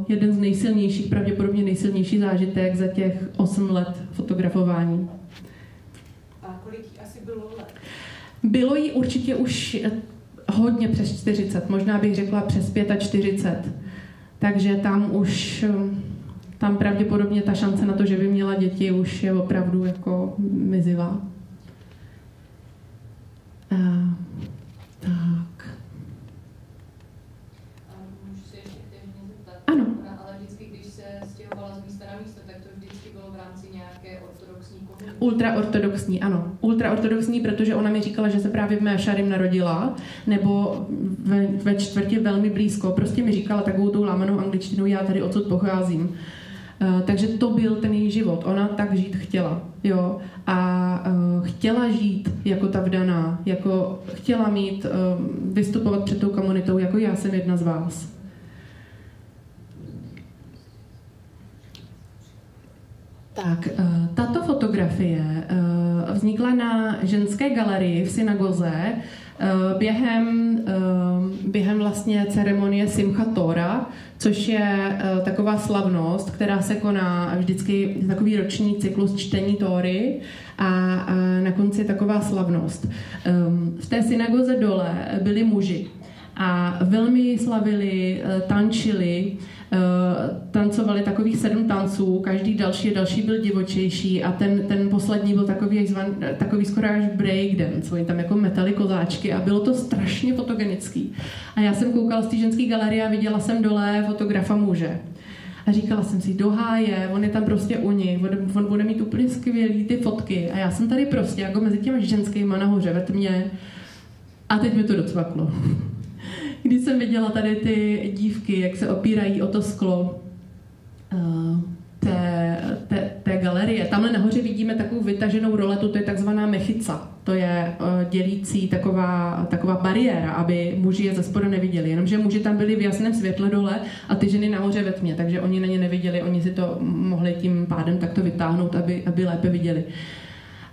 jeden z nejsilnějších, pravděpodobně nejsilnější zážitek za těch 8 let fotografování. A kolik jí asi bylo let? Bylo jí určitě už hodně přes 40, možná bych řekla přes 45. Takže tam pravděpodobně ta šance na to, že by měla děti, už je opravdu jako mizivá. Tak. Můžu se ještě vteřině zeptat? Ano. Ale vždycky, když se stěhovala z místa na místo, tak to vždycky bylo v rámci nějaké ortodoxní komunity? Ultraortodoxní, ano. Ultraortodoxní, protože ona mi říkala, že se právě v Meašarim narodila, nebo ve čtvrtě velmi blízko. Prostě mi říkala takovou tou lámanou angličtinou, já tady odsud pocházím. Takže to byl ten její život. Ona tak žít chtěla. Jo? A chtěla žít jako ta vdaná, jako chtěla mít, vystupovat před tou komunitou, jako já jsem jedna z vás. Tak, tato fotografie vznikla na ženské galerii v synagoze během vlastně ceremonie Simchat Tora, což je taková slavnost, která se koná vždycky takový roční cyklus čtení Tóry a na konci taková slavnost. V té synagoze dole byli muži a velmi slavili, tančili, tancovali takových 7 tanců, každý další byl divočejší a ten poslední byl takový skoro až breakdance, oni tam jako metali kozáčky a bylo to strašně fotogenický. A já jsem koukala z té ženské galerie a viděla jsem dole fotografa muže. A říkala jsem si, do háje, on je tam prostě u nich, on bude mít úplně skvělý ty fotky a já jsem tady prostě jako mezi těmi ženskýma nahoře ve tmě a teď mi to docvaklo. Když jsem viděla tady ty dívky, jak se opírají o to sklo té galerie. Tamhle nahoře vidíme takovou vytaženou roletu, to je takzvaná mechica. To je dělící taková bariéra, aby muži je ze spodu neviděli. Jenomže muži tam byli v jasném světle dole a ty ženy nahoře ve tmě, takže oni na ně neviděli, oni si to mohli tím pádem takto vytáhnout, aby lépe viděli.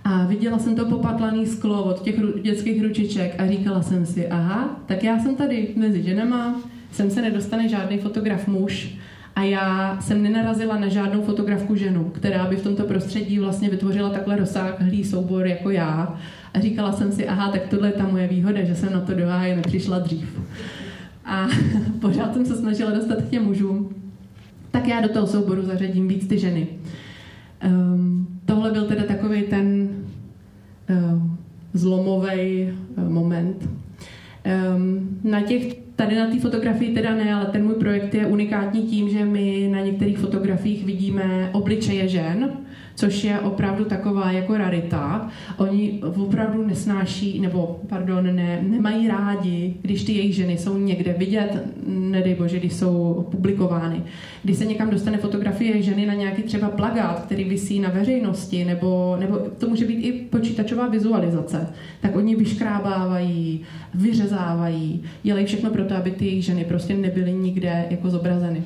A viděla jsem to popatlaný sklo od těch dětských ručiček a říkala jsem si, aha, tak já jsem tady mezi ženama, sem se nedostane žádný fotograf muž a já jsem nenarazila na žádnou fotografku ženu, která by v tomto prostředí vlastně vytvořila takhle rozsáhlý soubor jako já. A říkala jsem si, aha, tak tohle je ta moje výhoda, že jsem na to do háje nepřišla dřív. A pořád jsem se snažila dostat k těm mužům. Tak já do toho souboru zařadím víc ty ženy. Tohle byl teda takový ten zlomový moment. Tady na té fotografii teda ne, ale ten můj projekt je u unikátní tím, že my na některých fotografiích vidíme obličeje žen, což je opravdu taková jako rarita. Oni opravdu nesnáší, nemají rádi, když ty jejich ženy jsou někde vidět, nedej bože, když jsou publikovány. Když se někam dostane fotografie ženy na nějaký třeba plakát, který visí na veřejnosti, nebo to může být i počítačová vizualizace, tak oni vyškrábávají, vyřezávají, dělají všechno pro to, aby ty jejich ženy prostě nebyly nikde jako zobrazeny.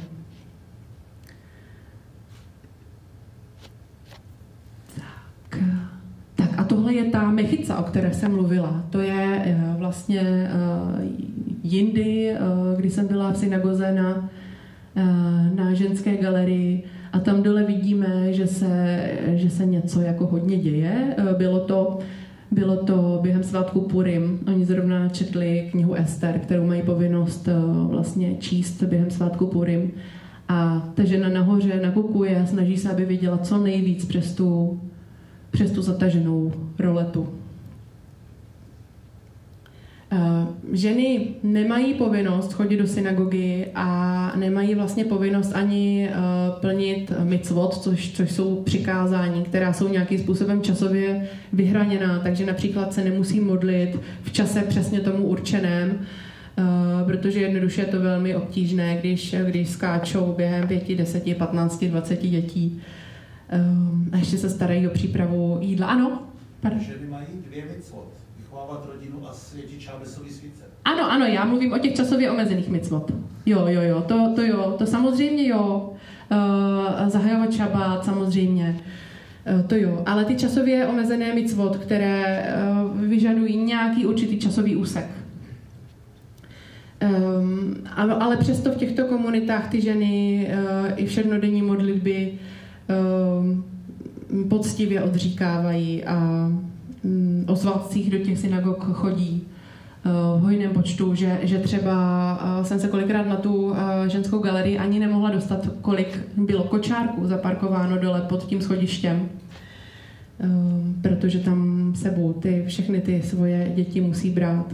Tak a tohle je ta mechica, o které jsem mluvila. To je vlastně jindy, kdy jsem byla v synagoze na ženské galerii a tam dole vidíme, že se něco jako hodně děje. Bylo to během svátku Purim. Oni zrovna četli knihu Ester, kterou mají povinnost vlastně číst během svátku Purim. A ta žena nahoře nakukuje a snaží se, aby viděla co nejvíc přes tu zataženou roletu. Ženy nemají povinnost chodit do synagogy a nemají vlastně povinnost ani plnit micvot, což jsou přikázání, která jsou nějakým způsobem časově vyhraněná, takže například se nemusí modlit v čase přesně tomu určeném, protože jednoduše je to velmi obtížné, když skáčou během 5, 10, 15, 20 dětí. A ještě se starají o přípravu jídla. Ano? Ženy mají 2 micvot. Vychovávat rodinu a světit šábesový svíce. Ano, já mluvím o těch časově omezených micvot. Jo, to samozřejmě jo. Zahajovat šabát samozřejmě. To jo, ale ty časově omezené micvot, které vyžadují nějaký určitý časový úsek. Ale přesto v těchto komunitách ty ženy i všednodenní modlitby poctivě odříkávají a o svátcích do těch synagog chodí v hojném počtu, že třeba jsem se kolikrát na tu ženskou galerii ani nemohla dostat, kolik bylo kočárků zaparkováno dole pod tím schodištěm, protože tam sebou všechny ty svoje děti musí brát.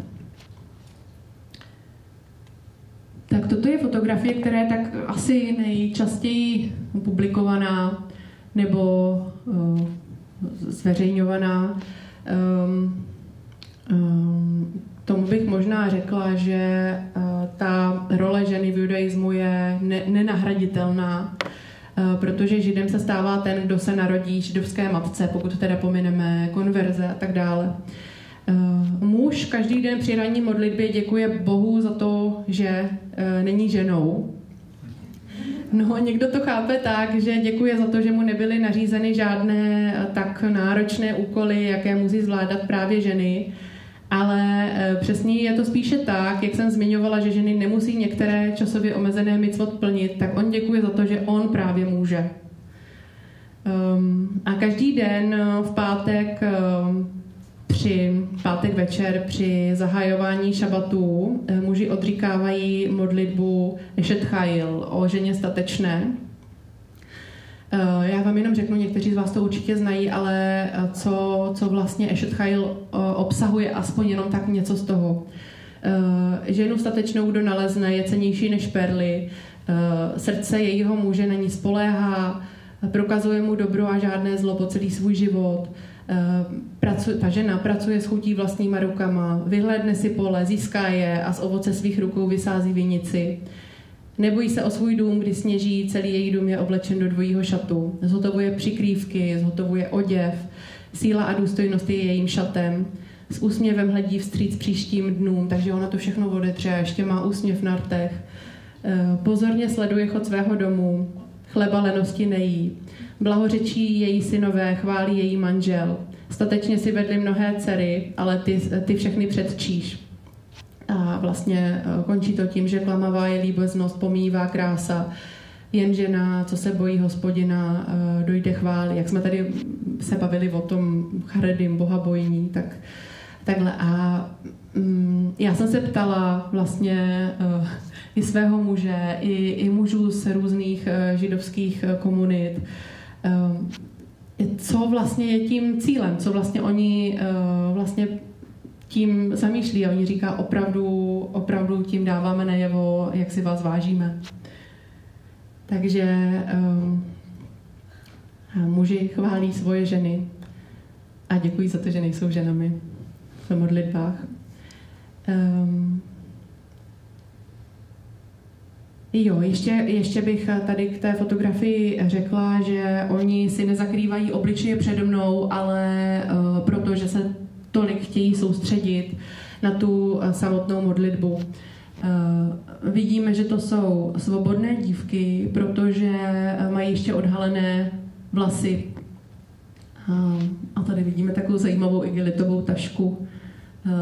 Tak toto je fotografie, která je tak asi nejčastěji publikovaná nebo zveřejňovaná. Tomu bych možná řekla, že ta role ženy v judaismu je nenahraditelná, protože židem se stává ten, kdo se narodí židovské matce, pokud teda pomineme konverze a tak dále. Muž každý den při ranní modlitbě děkuje Bohu za to, že není ženou. No, někdo to chápe tak, že děkuje za to, že mu nebyly nařízeny žádné tak náročné úkoly, jaké musí zvládat právě ženy. Ale přesně je to spíše tak, jak jsem zmiňovala, že ženy nemusí některé časově omezené micvot plnit, tak on děkuje za to, že on právě může. A každý den v pátek večer při zahajování šabatů muži odříkávají modlitbu Eshet Chayil o ženě statečné. Já vám jenom řeknu, někteří z vás to určitě znají, ale co vlastně Eshet Chayil obsahuje, aspoň jenom tak něco z toho. Ženu statečnou, kdo nalezne, je cennější než perly, srdce jejího muže na ní spoléhá, prokazuje mu dobro a žádné zlo po celý svůj život. Ta žena pracuje s chutí vlastníma rukama, vyhlédne si pole, získá je a z ovoce svých rukou vysází vinici. Nebojí se o svůj dům, kdy sněží, celý její dům je oblečen do dvojího šatu. Zhotovuje přikrývky, zhotovuje oděv, síla a důstojnost je jejím šatem. S úsměvem hledí vstříc příštím dnům, takže ona to všechno odetře a ještě má úsměv na rtech. Pozorně sleduje chod svého domu, chleba lenosti nejí. Blahořečí její synové, chválí její manžel. Statečně si vedli mnohé dcery, ale ty všechny předčíš. A vlastně končí to tím, že klamavá je líbeznost, pomíjivá krása. Jen žena, co se bojí Hospodina, dojde chvály. Jak jsme tady se bavili o tom charedim, bohabojní, tak takhle. A já jsem se ptala vlastně i svého muže, i mužů z různých židovských komunit, co vlastně je tím cílem, co vlastně oni vlastně tím zamýšlí. A oni říká, opravdu tím dáváme najevo, jak si vás vážíme. Takže muži chválí svoje ženy a děkují za to, že nejsou ženami v modlitbách. Ještě bych tady k té fotografii řekla, že oni si nezakrývají obličeje přede mnou, ale protože se tolik chtějí soustředit na tu samotnou modlitbu. Vidíme, že to jsou svobodné dívky, protože mají ještě odhalené vlasy. A tady vidíme takovou zajímavou igelitovou tašku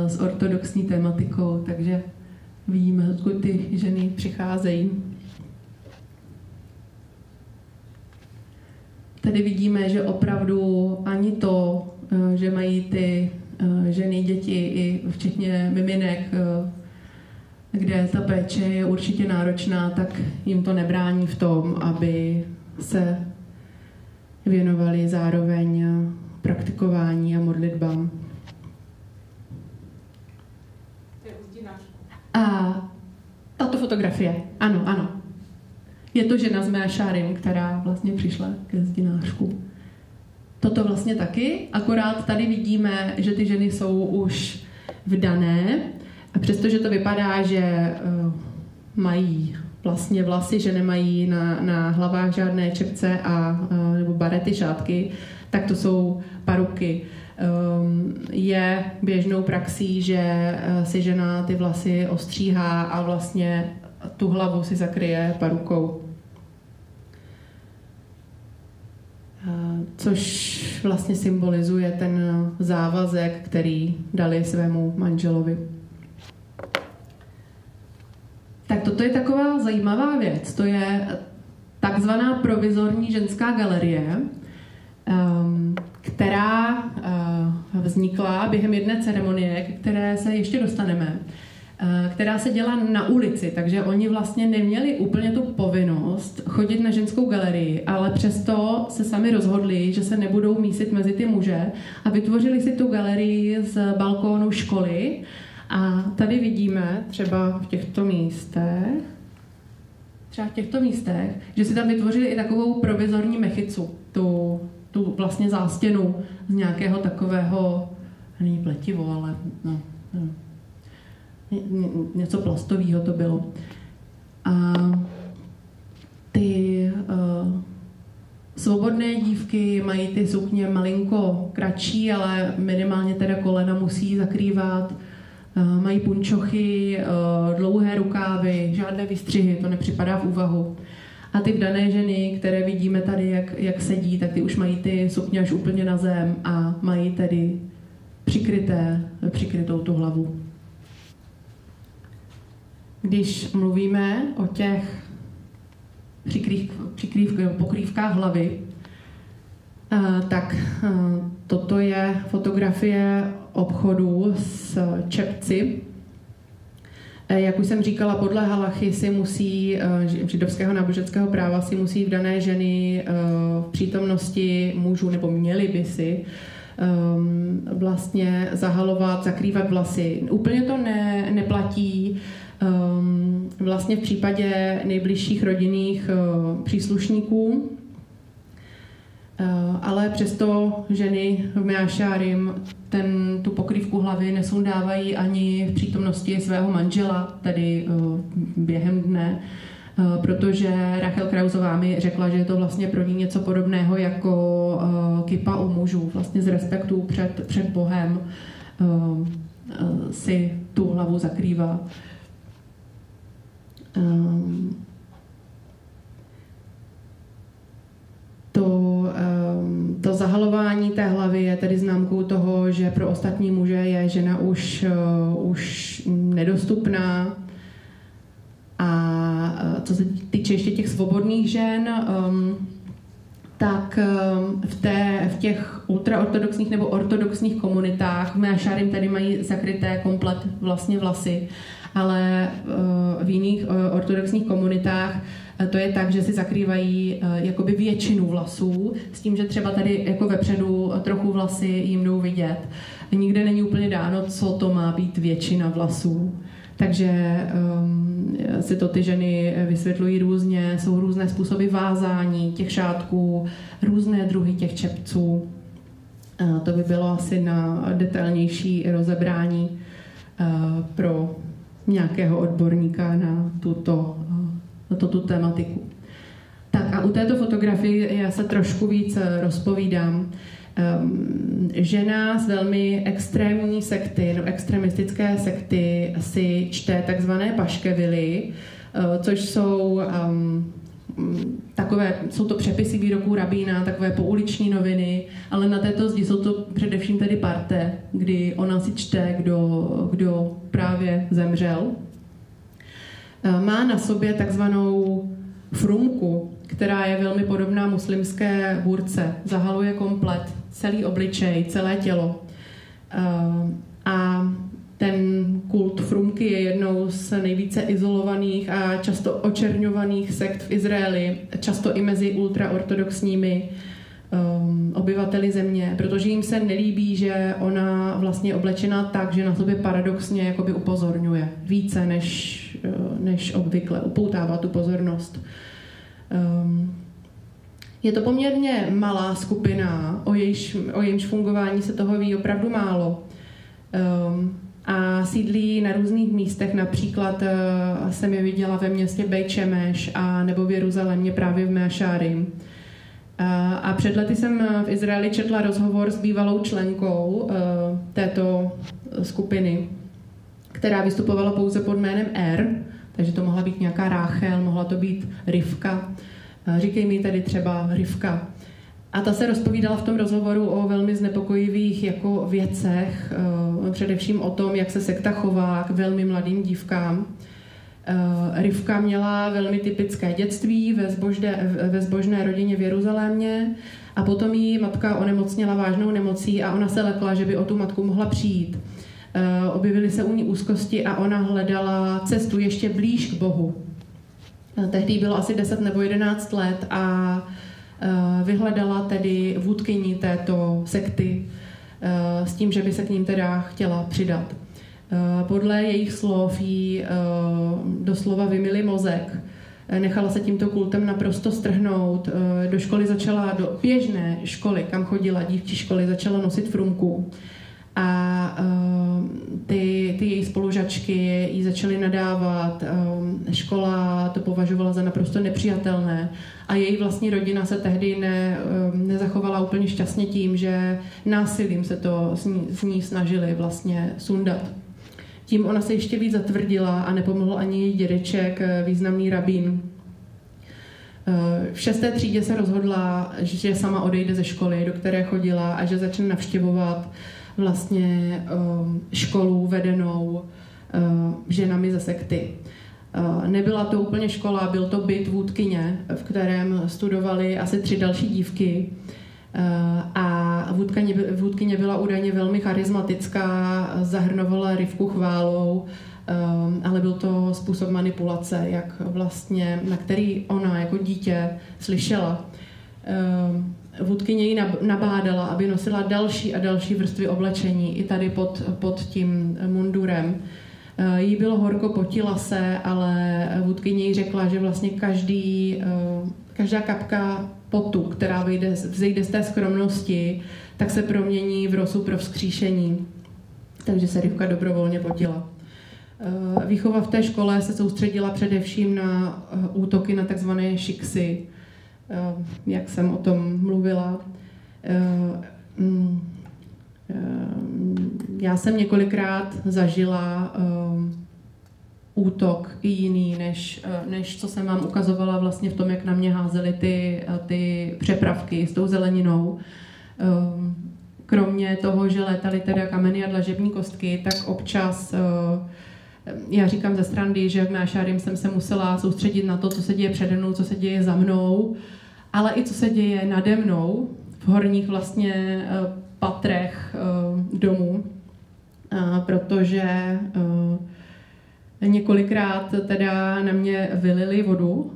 s ortodoxní tematikou, takže vidíme, odkud ty ženy přicházejí. Tady vidíme, že opravdu ani to, že mají ty ženy, děti, i včetně miminek, kde ta péče je určitě náročná, tak jim to nebrání v tom, aby se věnovali zároveň praktikování a modlitbám. A tato fotografie, ano. Je to žena z Meašárim, která vlastně přišla ke zdinářku. Toto vlastně taky, akorát tady vidíme, že ty ženy jsou už vdané, a přestože to vypadá, že mají vlastně vlasy, že nemají na hlavách žádné čepce nebo barety, šátky, tak to jsou paruky. Je běžnou praxí, že si žena ty vlasy ostříhá a vlastně tu hlavu si zakryje parukou. Což vlastně symbolizuje ten závazek, který dali svému manželovi. Tak toto je taková zajímavá věc. To je takzvaná provizorní ženská galerie, která vznikla během jedné ceremonie, k které se ještě dostaneme, která se dělá na ulici, takže oni vlastně neměli úplně tu povinnost chodit na ženskou galerii, ale přesto se sami rozhodli, že se nebudou mísit mezi ty muže a vytvořili si tu galerii z balkónu školy. A tady vidíme třeba v těchto místech, že si tam vytvořili i takovou provizorní mechicu, tu vlastně zástěnu z nějakého takového, není pletivo, ale něco plastového to bylo. A ty svobodné dívky mají ty sukně malinko kratší, ale minimálně teda kolena musí zakrývat. Mají punčochy, dlouhé rukávy, žádné výstřihy, to nepřipadá v úvahu. A ty vdané ženy, které vidíme tady, jak sedí, tak ty už mají ty sukně až úplně na zem a mají tedy přikrytou tu hlavu. Když mluvíme o těch pokrývkách hlavy, tak toto je fotografie obchodu s čepci. Jak už jsem říkala, podle halachy si musí, židovského náboženského práva si musí vdané ženy v přítomnosti mužů, nebo měly by si vlastně zahalovat, zakrývat vlasy. Úplně to neplatí vlastně v případě nejbližších rodinných příslušníků, ale přesto ženy v Meašárim tu pokrývku hlavy nesundávají ani v přítomnosti svého manžela, tedy během dne, protože Rachel Krausová mi řekla, že je to vlastně pro ní něco podobného jako kipa u mužů, vlastně z respektu před Bohem si tu hlavu zakrývá. To zahalování té hlavy je tedy známkou toho, že pro ostatní muže je žena už nedostupná. A co se týče ještě těch svobodných žen, tak v těch ultraortodoxních nebo ortodoxních komunitách v Meašárim tady mají zakryté komplet vlastně vlasy, ale v jiných ortodoxních komunitách to je tak, že si zakrývají jakoby většinu vlasů, s tím, že třeba tady jako vepředu trochu vlasy jim jdou vidět. Nikde není úplně dáno, co to má být většina vlasů. Takže si to ty ženy vysvětlují různě, jsou různé způsoby vázání těch šátků, různé druhy těch čepců. To by bylo asi na detailnější rozebrání pro nějakého odborníka na tuto tematiku. Tak a u této fotografie já se trošku víc rozpovídám. Žena z velmi extrémní sekty, extremistické sekty si čte takzvané paškevily, což jsou jsou to přepisy výroků rabína, takové pouliční noviny, ale na této zdi jsou to především tedy parte, kdy ona si čte, kdo právě zemřel. Má na sobě takzvanou frumku, která je velmi podobná muslimské hůrce. Zahaluje komplet, celý obličej, celé tělo. A ten kult frumky je jednou z nejvíce izolovaných a často očerňovaných sekt v Izraeli, často i mezi ultraortodoxními obyvateli země, protože jim se nelíbí, že ona vlastně je oblečená tak, že na sobě paradoxně jakoby upozorňuje více než obvykle, upoutává tu pozornost. Je to poměrně malá skupina, o jejímž fungování se toho ví opravdu málo. A sídlí na různých místech, například jsem je viděla ve městě Bejt Šemeš a nebo v Jeruzalémě právě v Mea Šarim. A před lety jsem v Izraeli četla rozhovor s bývalou členkou této skupiny, která vystupovala pouze pod jménem R, takže to mohla být nějaká Ráchel, mohla to být Rivka. Říkej mi tady třeba Rivka. A ta se rozpovídala v tom rozhovoru o velmi znepokojivých jako věcech, především o tom, jak se sekta chová k velmi mladým dívkám. Rivka měla velmi typické dětství ve zbožné rodině v Jeruzalémě a potom jí matka onemocněla vážnou nemocí a ona se lekla, že by o tu matku mohla přijít. Objevily se u ní úzkosti a ona hledala cestu ještě blíž k Bohu. Tehdy bylo asi 10 nebo 11 let a vyhledala tedy vůdkyni této sekty s tím, že by se k ním teda chtěla přidat. Podle jejich slov jí doslova vymyli mozek. Nechala se tímto kultem naprosto strhnout. Do běžné školy, kam chodila, dívčí školy, začala nosit frumku. A ty její spolužačky jí začaly nadávat. Škola to považovala za naprosto nepřijatelné. A její vlastní rodina se tehdy nezachovala úplně šťastně tím, že násilím se to z ní snažili vlastně sundat. Tím ona se ještě víc zatvrdila a nepomohl ani její dědeček, významný rabín. V 6. třídě se rozhodla, že sama odejde ze školy, do které chodila a že začne navštěvovat vlastně školu vedenou ženami ze sekty. Nebyla to úplně škola, byl to byt vůdkyně, v kterém studovaly asi 3 další dívky. A vůdkyně byla údajně velmi charismatická, zahrnovala Rivku chválou, ale byl to způsob manipulace, jak vlastně, na který ona jako dítě slyšela. Vůdkyně ji nabádala, aby nosila další a další vrstvy oblečení i tady pod tím mundurem. Jí bylo horko, potila se, ale vůdkyně jí řekla, že vlastně každá kapka potu, která vzejde z té skromnosti, tak se promění v rosu pro vzkříšení. Takže se Rivka dobrovolně potila. Výchova v té škole se soustředila především na útoky na takzvané šiksy, jak jsem o tom mluvila. Já jsem několikrát zažila útok i jiný, než co jsem vám ukazovala vlastně v tom, jak na mě házely ty přepravky s tou zeleninou. Kromě toho, že létaly teda kameny a dlažební kostky, tak občas, já říkám ze srandy, že v Mea Šarim jsem se musela soustředit na to, co se děje přede mnou, co se děje za mnou, ale i co se děje nade mnou, v horních vlastně patrech domu, protože několikrát teda na mě vylili vodu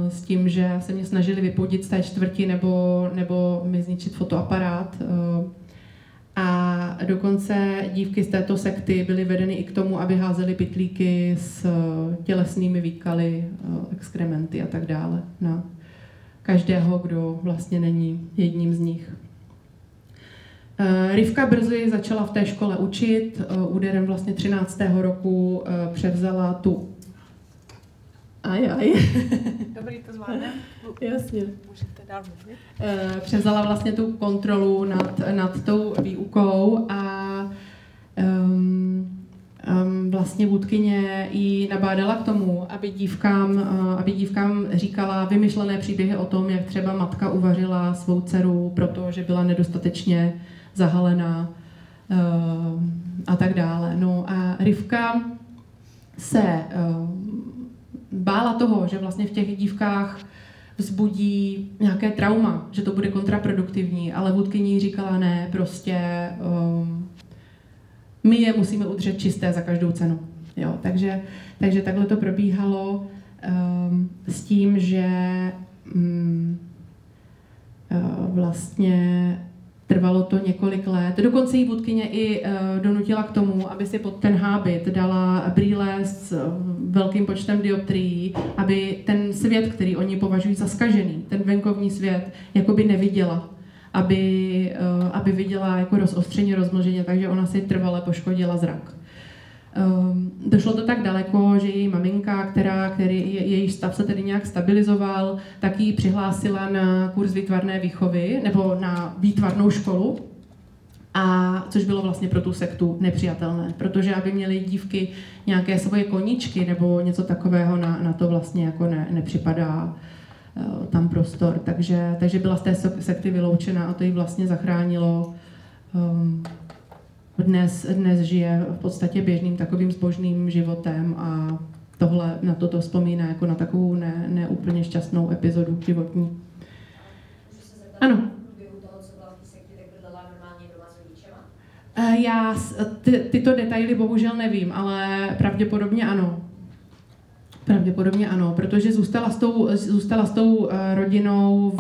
s tím, že se mě snažili vypoudit z té čtvrti nebo mi zničit fotoaparát. A dokonce dívky z této sekty byly vedeny i k tomu, aby házely pytlíky s tělesnými výkaly, exkrementy a tak dále na každého, kdo vlastně není jedním z nich. Rivka brzy začala v té škole učit, úderem vlastně 13. roku převzala tu... Dobrý, to zvládne. Jasně. Můžete dál mluvit. Převzala vlastně tu kontrolu nad tou výukou a vlastně vůdkyně ji nabádala k tomu, aby dívkám říkala vymyšlené příběhy o tom, jak třeba matka uvařila svou dceru, protože byla nedostatečně zahalená a tak dále. No a Rivka se bála toho, že vlastně v těch dívkách vzbudí nějaké trauma, že to bude kontraproduktivní, ale vůdkyní říkala ne, prostě my je musíme udržet čisté za každou cenu. Jo, takže takhle to probíhalo s tím, že vlastně trvalo to několik let. Dokonce jí vůdkyně i donutila k tomu, aby si pod ten hábit dala brýle s velkým počtem dioptrií, aby ten svět, který oni považují za zkažený, ten venkovní svět, jakoby neviděla. Aby viděla jako rozostřeně, rozmlženě, takže ona si trvale poškodila zrak. Došlo to tak daleko, že její maminka, její stav se tedy nějak stabilizoval, tak ji přihlásila na kurz výtvarné výchovy nebo na výtvarnou školu, což bylo vlastně pro tu sektu nepřijatelné, protože aby měly dívky nějaké svoje koníčky nebo něco takového, na to vlastně jako nepřipadá tam prostor, takže byla z té sekty vyloučena a to ji vlastně zachránilo. Dnes žije v podstatě běžným takovým zbožným životem a na toto vzpomíná jako na takovou neúplně šťastnou epizodu životní. Můžu se zeptat, ano. v průběhu toho, co byla v té sektě, tak bydlela normálně doma s rodičema? Já tyto detaily bohužel nevím, ale pravděpodobně ano. Pravděpodobně ano, protože zůstala s tou rodinou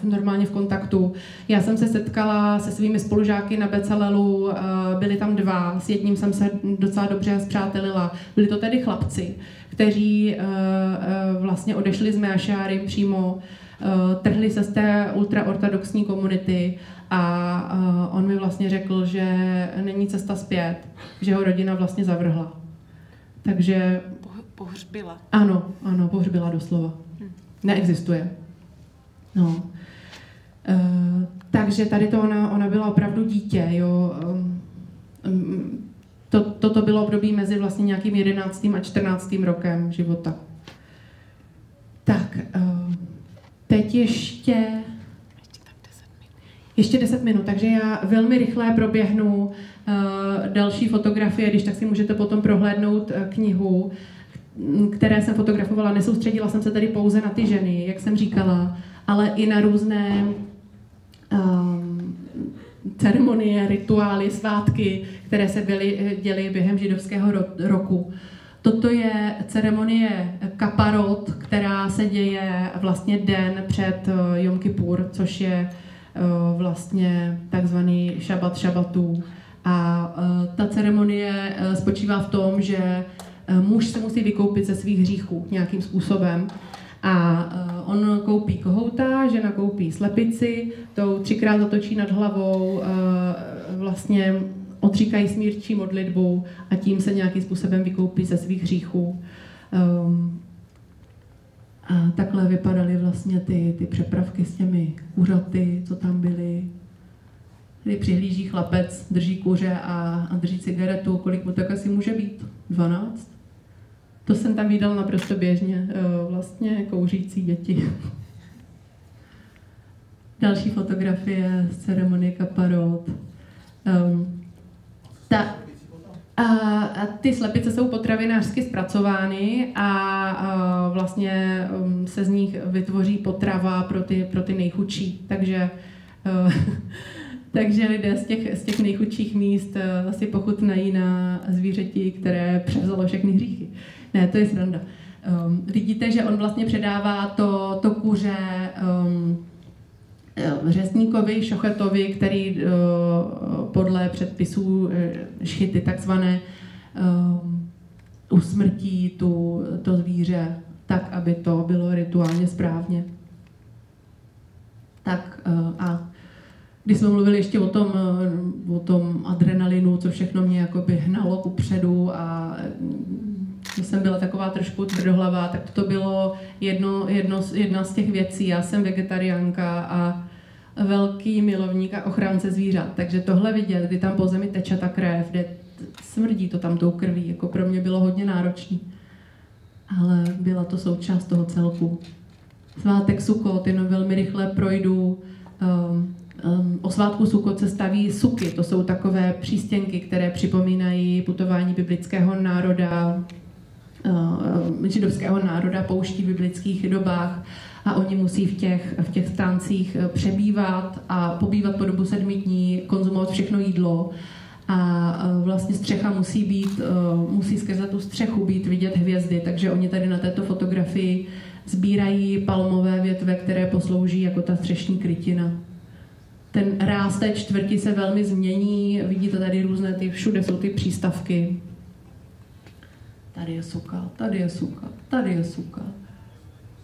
normálně v kontaktu. Já jsem se setkala se svými spolužáky na Becalelu, byli tam dva, s jedním jsem se docela dobře spřátelila. Byli to tedy chlapci, kteří vlastně odešli z Meašáry přímo, trhli se z té ultraortodoxní komunity a on mi vlastně řekl, že není cesta zpět, že ho rodina vlastně zavrhla. Takže Pohřbila. Ano, pohřbila doslova. Neexistuje. No. Takže tady to ona byla opravdu dítě, jo. Toto bylo období mezi vlastně nějakým 11. a 14. rokem života. Tak, teď ještě 10 minut, takže já velmi rychle proběhnu další fotografie, když tak si můžete potom prohlédnout knihu, které jsem fotografovala. Nesoustředila jsem se tady pouze na ty ženy, jak jsem říkala, ale i na různé ceremonie, rituály, svátky, které se děly během židovského roku. Toto je ceremonie kaparot, která se děje vlastně den před Jom Kippur, což je vlastně takzvaný šabat šabatů. A ta ceremonie spočívá v tom, že muž se musí vykoupit ze svých hříchů nějakým způsobem. A on koupí kohouta, žena koupí slepici, tou 3krát zatočí nad hlavou, vlastně odříkají smírčí modlitbu a tím se nějakým způsobem vykoupí ze svých hříchů. A takhle vypadaly vlastně ty přepravky s těmi kuřaty, co tam byly. Tady přihlíží chlapec, drží kuře a drží cigaretu. Kolik mu tak asi může být? 12? To jsem tam viděl naprosto běžně, vlastně kouřící děti. Další fotografie z ceremonie kaparot. Ty slepice jsou potravinářsky zpracovány a vlastně se z nich vytvoří potrava pro ty nejchudší. Takže lidé z těch nejchudších míst si pochutnají na zvířeti, které převzalo všechny hříchy. Ne, to je sranda. Vidíte, že on vlastně předává to kuře řezníkovi, šochetovi, který podle předpisů šchity takzvané usmrtí to zvíře tak, aby to bylo rituálně správně. Tak a když jsme mluvili ještě o tom adrenalinu, co všechno mě jakoby hnalo kupředu a když jsem byla taková trošku tvrdohlavá, tak to bylo jedna z těch věcí. Já jsem vegetariánka a velký milovník a ochránce zvířat, takže tohle vidět, kdy tam po zemi teče ta krev, kde smrdí to tam tou krví, jako pro mě bylo hodně náročný. Ale byla to součást toho celku. Svátek Sukot, jenom velmi rychle projdu. O svátku Sukot se staví suky, to jsou takové přístěnky, které připomínají putování biblického národa, židovského národa pouští v biblických dobách a oni musí v těch stáncích přebývat a pobývat po dobu 7 dní, konzumovat všechno jídlo a vlastně střecha musí skrze tu střechu být vidět hvězdy, takže oni tady na této fotografii sbírají palmové větve, které poslouží jako ta střešní krytina. Ten ráz té čtvrti se velmi změní, vidíte tady různé všude jsou ty přístavky. Tady je suka, tady je suka, tady je suka.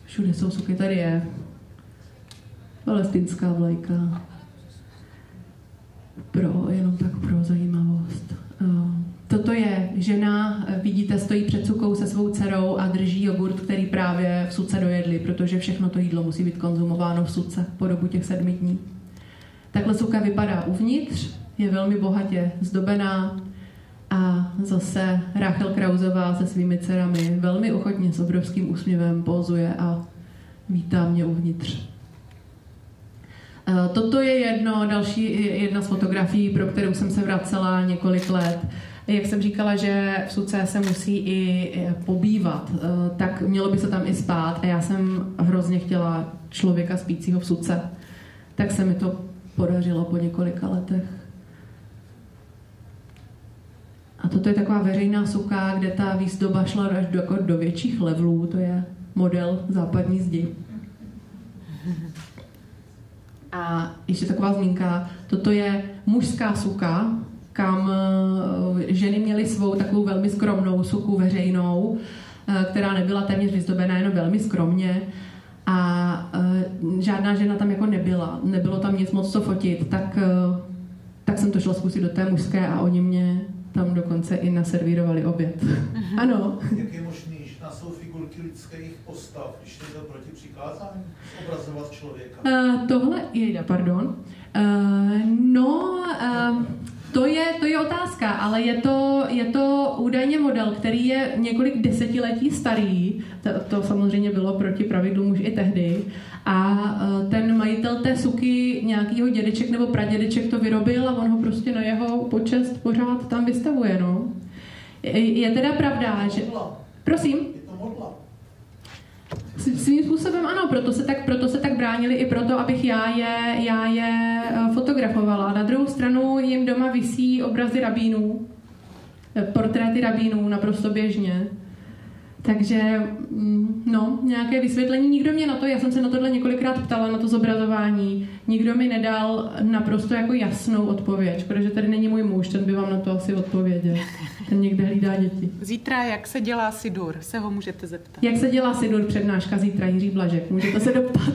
Všude jsou suky, tady je palestinská vlajka. Jenom tak pro zajímavost. Toto je žena, vidíte, stojí před sukou se svou dcerou a drží jogurt, který právě v suce dojedli, protože všechno to jídlo musí být konzumováno v suce po dobu těch 7 dní. Takhle suka vypadá uvnitř, je velmi bohatě zdobená a zase Rachel Krausová se svými dcerami velmi ochotně s obrovským úsměvem pózuje a vítá mě uvnitř. Toto je jedna z fotografií, pro kterou jsem se vracela několik let. Jak jsem říkala, že v suce se musí i pobývat, tak mělo by se tam i spát a já jsem hrozně chtěla člověka spícího v suce. Tak se mi to podařilo po několika letech. A toto je taková veřejná suka, kde ta výzdoba šla až do větších levelů, to je model západní zdi. A ještě taková zmínka, toto je mužská suka, kam ženy měly svou takovou velmi skromnou suku veřejnou, která nebyla téměř vyzdobená, jenom velmi skromně. A žádná žena tam jako nebyla. Nebylo tam nic moc co fotit, tak jsem to šla zkusit do té mužské a oni mě tam dokonce i naservírovali oběd. Ano. Jak je možný, že jsou figurky lidských postav, když to jde proti přikázání, obrazovat člověka? To je otázka, ale je to údajně model, který je několik desetiletí starý. To samozřejmě bylo proti pravidlům už i tehdy. A ten majitel té suky, nějakýho dědeček nebo pradědeček to vyrobil a on ho prostě na jeho počest pořád tam vystavuje. No. Je teda pravda, že... Prosím? Je to modla. Svým způsobem ano, proto se tak bránili i proto, abych já je fotografovala. Na druhou stranu jim doma visí obrazy rabínů, portréty rabínů naprosto běžně. Takže nějaké vysvětlení. Nikdo mě na to, já jsem se na tohle několikrát ptala, na to zobrazování, nikdo mi nedal naprosto jako jasnou odpověď, protože tady není můj muž, ten by vám na to asi odpověděl. Ten někde hlídá děti. Zítra, jak se dělá sidur, se ho můžete zeptat. Jak se dělá sidur, přednáška zítra, Jiří Blažek, můžete se doptat.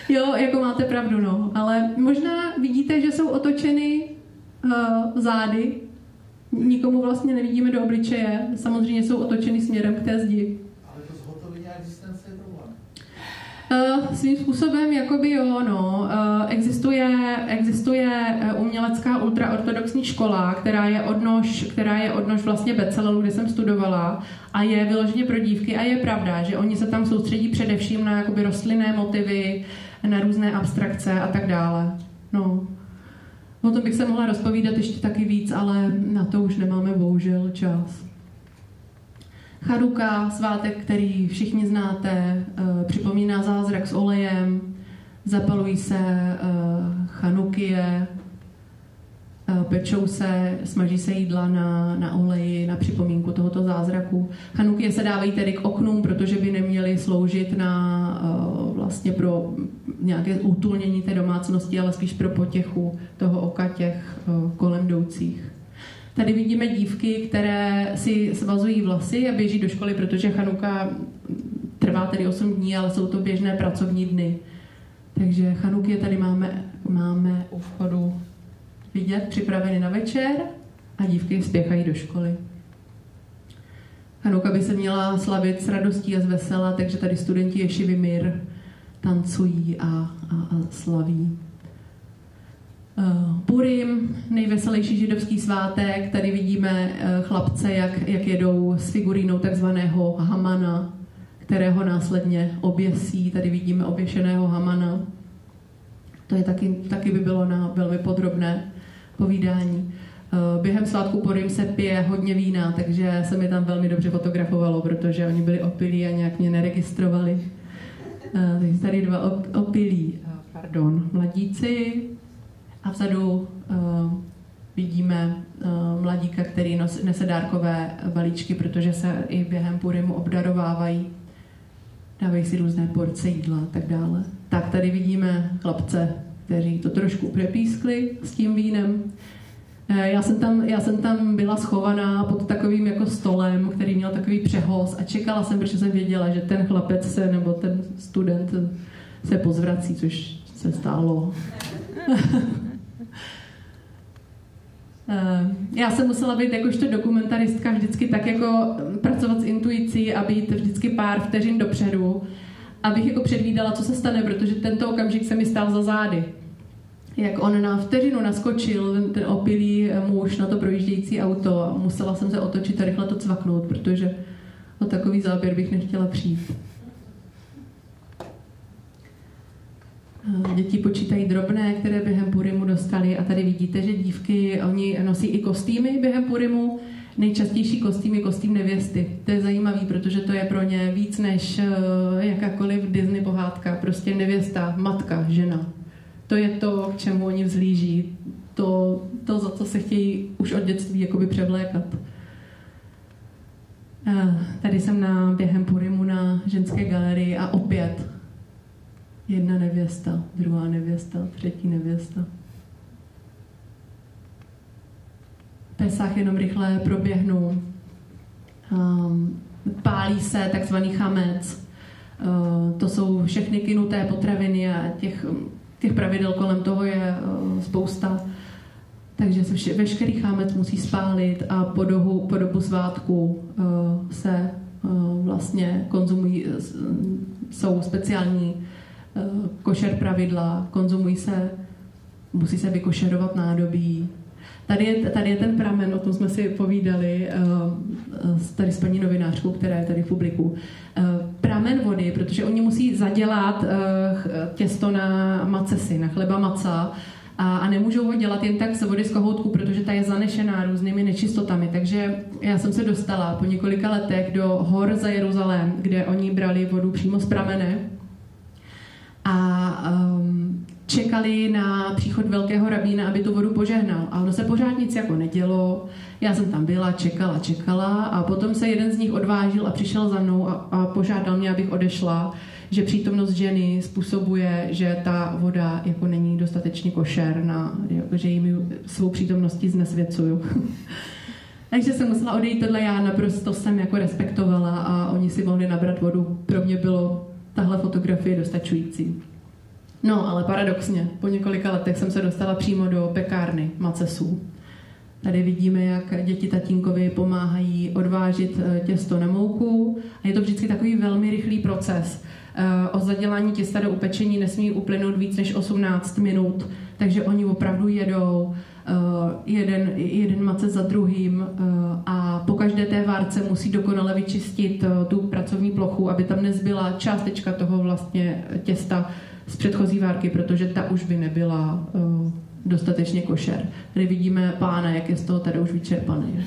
Jo, jako máte pravdu, no. Ale možná vidíte, že jsou otočeny zády, nikomu vlastně nevidíme do obličeje, samozřejmě jsou otočeny směrem k té zdi. Ale to zhotovení a existence je problém. Svým způsobem jakoby jo, no. Existuje umělecká ultraortodoxní škola, která je odnož vlastně Beclelu, kde jsem studovala a je vyloženě pro dívky a je pravda, že oni se tam soustředí především na jakoby rostlinné motivy, na různé abstrakce a tak dále. No. O tom bych se mohla rozpovídat ještě taky víc, ale na to už nemáme bohužel čas. Chanuka, svátek, který všichni znáte, připomíná zázrak s olejem, zapalují se chanukie, pečou se, smaží se jídla na oleji, na připomínku tohoto zázraku. Chanukie se dávají tedy k oknům, protože by neměly sloužit na vlastně pro nějaké útulnění té domácnosti, ale spíš pro potěchu toho oka těch kolem jdoucích. Tady vidíme dívky, které si svazují vlasy a běží do školy, protože Chanuka trvá tedy 8 dní, ale jsou to běžné pracovní dny. Takže Chanuky tady máme u vchodu vidět, připraveny na večer a dívky spěchají do školy. Chanuka by se měla slavit s radostí a z vesela, takže tady studenti ješivy Mir tancují a slaví. Purim, nejveselější židovský svátek, tady vidíme chlapce, jak jedou s figurínou takzvaného Hamana, kterého následně oběsí. Tady vidíme oběšeného Hamana. To je taky by bylo na velmi podrobné povídání. Během svátku Purim se pije hodně vína, takže se mi tam velmi dobře fotografovalo, protože oni byli opilí a nějak mě neregistrovali. Takže tady 2 opilí, mladíci. A vzadu vidíme mladíka, který nese dárkové balíčky, protože se i během Purimu obdarovávají. Dávají si různé porce jídla a tak dále. Tak tady vidíme chlapce, kteří to trošku přepískli s tím vínem. Já jsem tam byla schovaná pod takovým jako stolem, který měl takový přehoz a čekala jsem, protože jsem věděla, že ten chlapec nebo ten student se pozvrací, což se stalo. Já jsem musela být jakožto dokumentaristka vždycky tak jako pracovat s intuicí a být vždycky pár vteřin dopředu, abych jako předvídala, co se stane, protože tento okamžik se mi stál za zády. Jak on na vteřinu naskočil, ten opilý muž na to projíždějící auto a musela jsem se otočit a rychle to cvaknout, protože o takový záběr bych nechtěla přijít. Děti počítají drobné, které během Purimu dostali a tady vidíte, že dívky, oni nosí i kostýmy během Purimu. Nejčastější kostým je kostým nevěsty. To je zajímavý, protože to je pro ně víc než jakákoliv Disney pohádka. Prostě nevěsta, matka, žena. To je to, k čemu oni vzhlíží. To za co se chtějí už od dětství jakoby převlékat. Tady jsem během Purimu na ženské galerii a opět jedna nevěsta, druhá nevěsta, třetí nevěsta. Pesach jenom rychle proběhnu. Pálí se takzvaný chamec. To jsou všechny kynuté potraviny a těch pravidel kolem toho je spousta. Takže se veškerý chámec musí spálit a po dobu svátku se vlastně konzumují, jsou speciální košer pravidla, musí se vykošerovat nádobí. Tady je ten pramen, o tom jsme si povídali tady s paní novinářkou, která je tady v publiku. Pramen vody, protože oni musí zadělat těsto na macesy, na chleba maca a nemůžou ho dělat jen tak z vody z kohoutku, protože ta je zanešená různými nečistotami. Takže já jsem se dostala po několika letech do hor za Jeruzalém, kde oni brali vodu přímo z pramene a čekali na příchod velkého rabína, aby tu vodu požehnal. A ono se pořád nic jako nedělo. Já jsem tam byla, čekala a potom se jeden z nich odvážil a přišel za mnou a požádal mě, abych odešla, že přítomnost ženy způsobuje, že ta voda jako není dostatečně košerná, že jim svou přítomností znesvěcuju. Takže jsem musela odejít, tohle já naprosto jsem jako respektovala a oni si mohli nabrat vodu. Pro mě bylo tahle fotografie dostačující. No, ale paradoxně, po několika letech jsem se dostala přímo do pekárny macesů. Tady vidíme, jak děti tatínkovi pomáhají odvážit těsto na mouku. A je to vždycky takový velmi rychlý proces. Od zadělání těsta do upečení nesmí uplynout víc než 18 minut, takže oni opravdu jedou jeden macet za druhým a po každé té várce musí dokonale vyčistit tu pracovní plochu, aby tam nezbyla částečka toho vlastně těsta z předchozí várky, protože ta už by nebyla dostatečně košer. Tady vidíme pána, jak je z toho tady už vyčerpaný.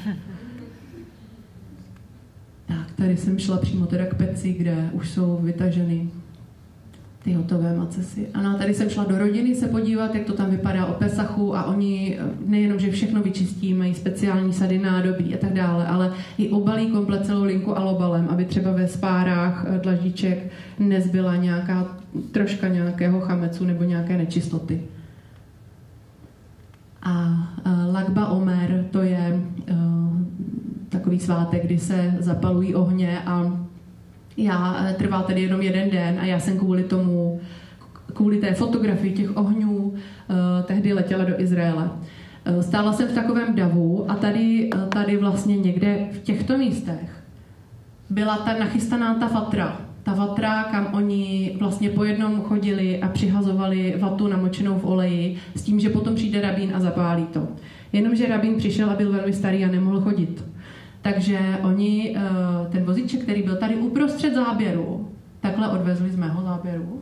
Tak, tady jsem šla přímo teda k peci, kde už jsou vytaženy ty hotové macesy. Ano, tady jsem šla do rodiny se podívat, jak to tam vypadá o Pesachu a oni nejenom, že všechno vyčistí, mají speciální sady nádobí a tak dále, ale i obalí komplet celou linku alobalem, aby třeba ve spárách dlaždíček nezbyla nějaká troška nějakého chamecu nebo nějaké nečistoty. A Lag BaOmer, to je takový svátek, kdy se zapalují ohně a trval tedy jenom jeden den a já jsem kvůli té fotografii těch ohňů tehdy letěla do Izraele. Stála jsem v takovém davu a tady vlastně někde v těchto místech byla ta nachystaná ta vatra, kam oni vlastně po jednom chodili a přihazovali vatu namočenou v oleji s tím, že potom přijde rabín a zapálí to. Jenomže rabín přišel a byl velmi starý a nemohl chodit. Takže oni ten vozíček, který byl tady uprostřed záběru, takhle odvezli z mého záběru.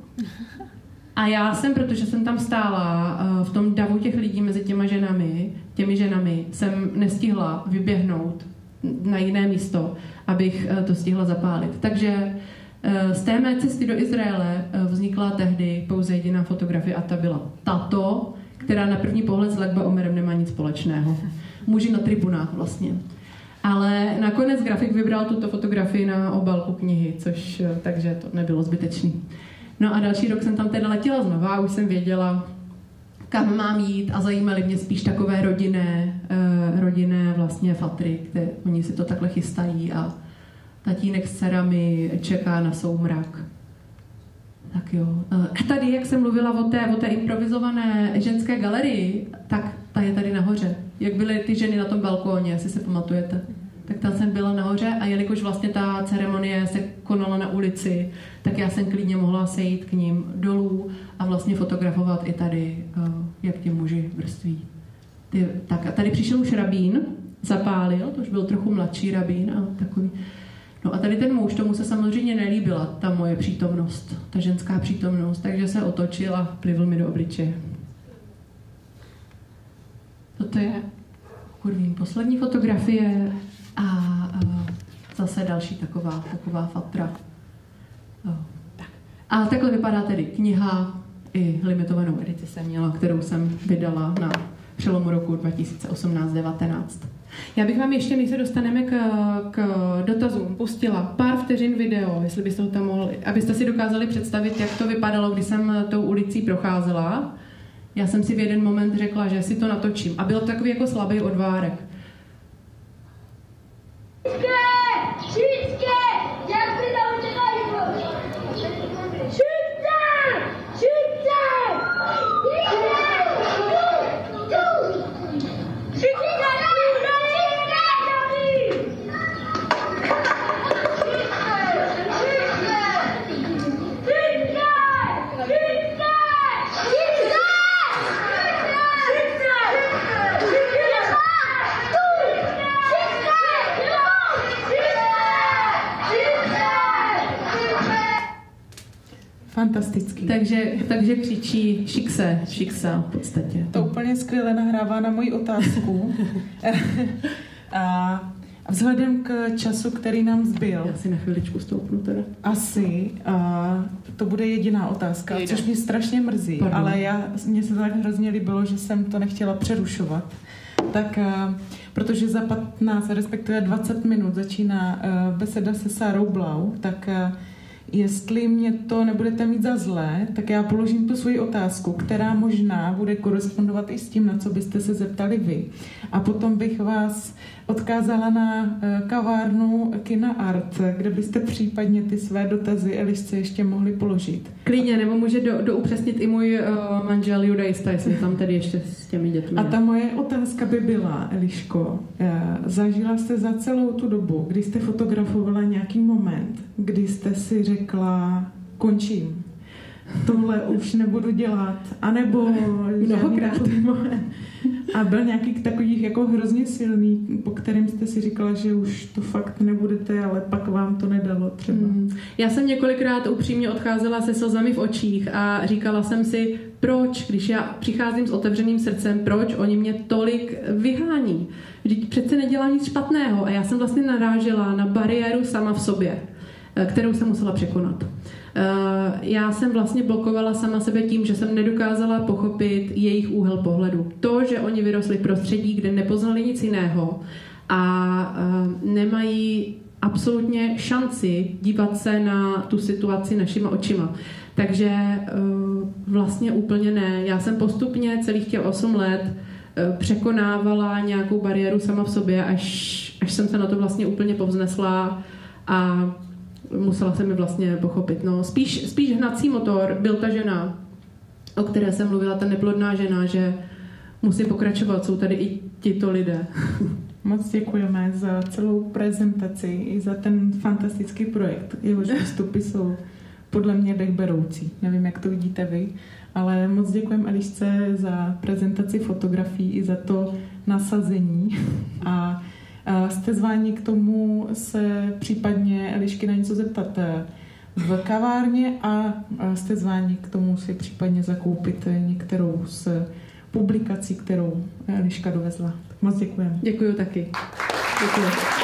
A já jsem, protože jsem tam stála v tom davu těch lidí mezi těmi ženami, jsem nestihla vyběhnout na jiné místo, abych to stihla zapálit. Takže z té mé cesty do Izraele vznikla tehdy pouze jediná fotografie a ta byla tato, která na první pohled s Lag BaOmerem nemá nic společného. Muži na tribunách vlastně. Ale nakonec grafik vybral tuto fotografii na obálku knihy, takže to nebylo zbytečný. No a další rok jsem tam teda letěla znova a už jsem věděla, kam mám jít a zajímaly mě spíš takové rodinné vlastně fatry, kde oni si to takhle chystají a tatínek s dcerami čeká na soumrak. Tak jo. A tady, jak jsem mluvila o té improvizované ženské galerii, tak ta je tady nahoře. Jak byly ty ženy na tom balkóně, jestli se pamatujete. Tak tam jsem byla nahoře a jelikož vlastně ta ceremonie se konala na ulici, tak já jsem klidně mohla sejít k ním dolů a vlastně fotografovat i tady, jak ti muži vrství. Tak a tady přišel už rabín, zapálil, to už byl trochu mladší rabín a takový. No a tady ten muž, tomu se samozřejmě nelíbila ta moje přítomnost, ta ženská přítomnost, takže se otočil a plivl mi do obličeje. Toto je poslední fotografie a zase další taková fatra. A takhle vypadá tedy kniha, i limitovanou edici jsem měla, kterou jsem vydala na přelomu roku 2018-19. Já bych vám ještě, než se dostaneme k dotazům, pustila pár vteřin video, jestli byste ho tam mohli, abyste si dokázali představit, jak to vypadalo, když jsem tou ulicí procházela. Já jsem si v jeden moment řekla, že si to natočím. A byl to takový jako slabý odvárek. Fantastický. Takže křičí šiksa v podstatě. To úplně skvěle nahrává na moji otázku. A vzhledem k času, který nám zbyl. Já si na chviličku stoupnu teda. Asi to bude jediná otázka, což mě strašně mrzí, ale mně se tak hrozně líbilo, že jsem to nechtěla přerušovat. Tak, protože za 15, respektive 20 minut začíná beseda se Sárou Blau, tak jestli mě to nebudete mít za zlé, tak já položím tu svoji otázku, která možná bude korespondovat i s tím, na co byste se zeptali vy. A potom bych vás odkázala na kavárnu Kina Art, kde byste případně ty své dotazy Elišce ještě mohli položit. Klidně, nebo může doupřesnit i můj manžel judaista, jestli tam tedy ještě s těmi dětmi. A ta moje otázka by byla, Eliško, zažila jste za celou tu dobu, kdy jste fotografovala nějaký moment, kdy jste si řekla, končím, tohle už nebudu dělat, anebo mnohokrát. A byl nějaký takových jako hrozně silný, po kterým jste si říkala, že už to fakt nebudete, ale pak vám to nedalo třeba. Já jsem několikrát upřímně odcházela se slzami v očích a říkala jsem si, proč, když já přicházím s otevřeným srdcem, proč oni mě tolik vyhání. Vždyť přece nedělám nic špatného a já jsem vlastně narážela na bariéru sama v sobě, kterou jsem musela překonat. Já jsem vlastně blokovala sama sebe tím, že jsem nedokázala pochopit jejich úhel pohledu. To, že oni vyrostli v prostředí, kde nepoznali nic jiného a nemají absolutně šanci dívat se na tu situaci našima očima. Takže vlastně úplně ne. Já jsem postupně celých těch 8 let překonávala nějakou bariéru sama v sobě, až jsem se na to vlastně úplně povznesla a musela jsem mi vlastně pochopit. No, spíš hnací motor byl ta žena, o které jsem mluvila, ta neplodná žena, že musí pokračovat, jsou tady i tito lidé. Moc děkujeme za celou prezentaci i za ten fantastický projekt. Jehož výstupy jsou podle mě dechberoucí. Nevím, jak to vidíte vy, ale moc děkujeme Elišce za prezentaci fotografií i za to nasazení. A jste zváni k tomu se případně Elišky na něco zeptat v kavárně a jste zváni k tomu si případně zakoupit některou z publikací, kterou Eliška dovezla. Moc děkujeme. Děkuju taky. Děkuju.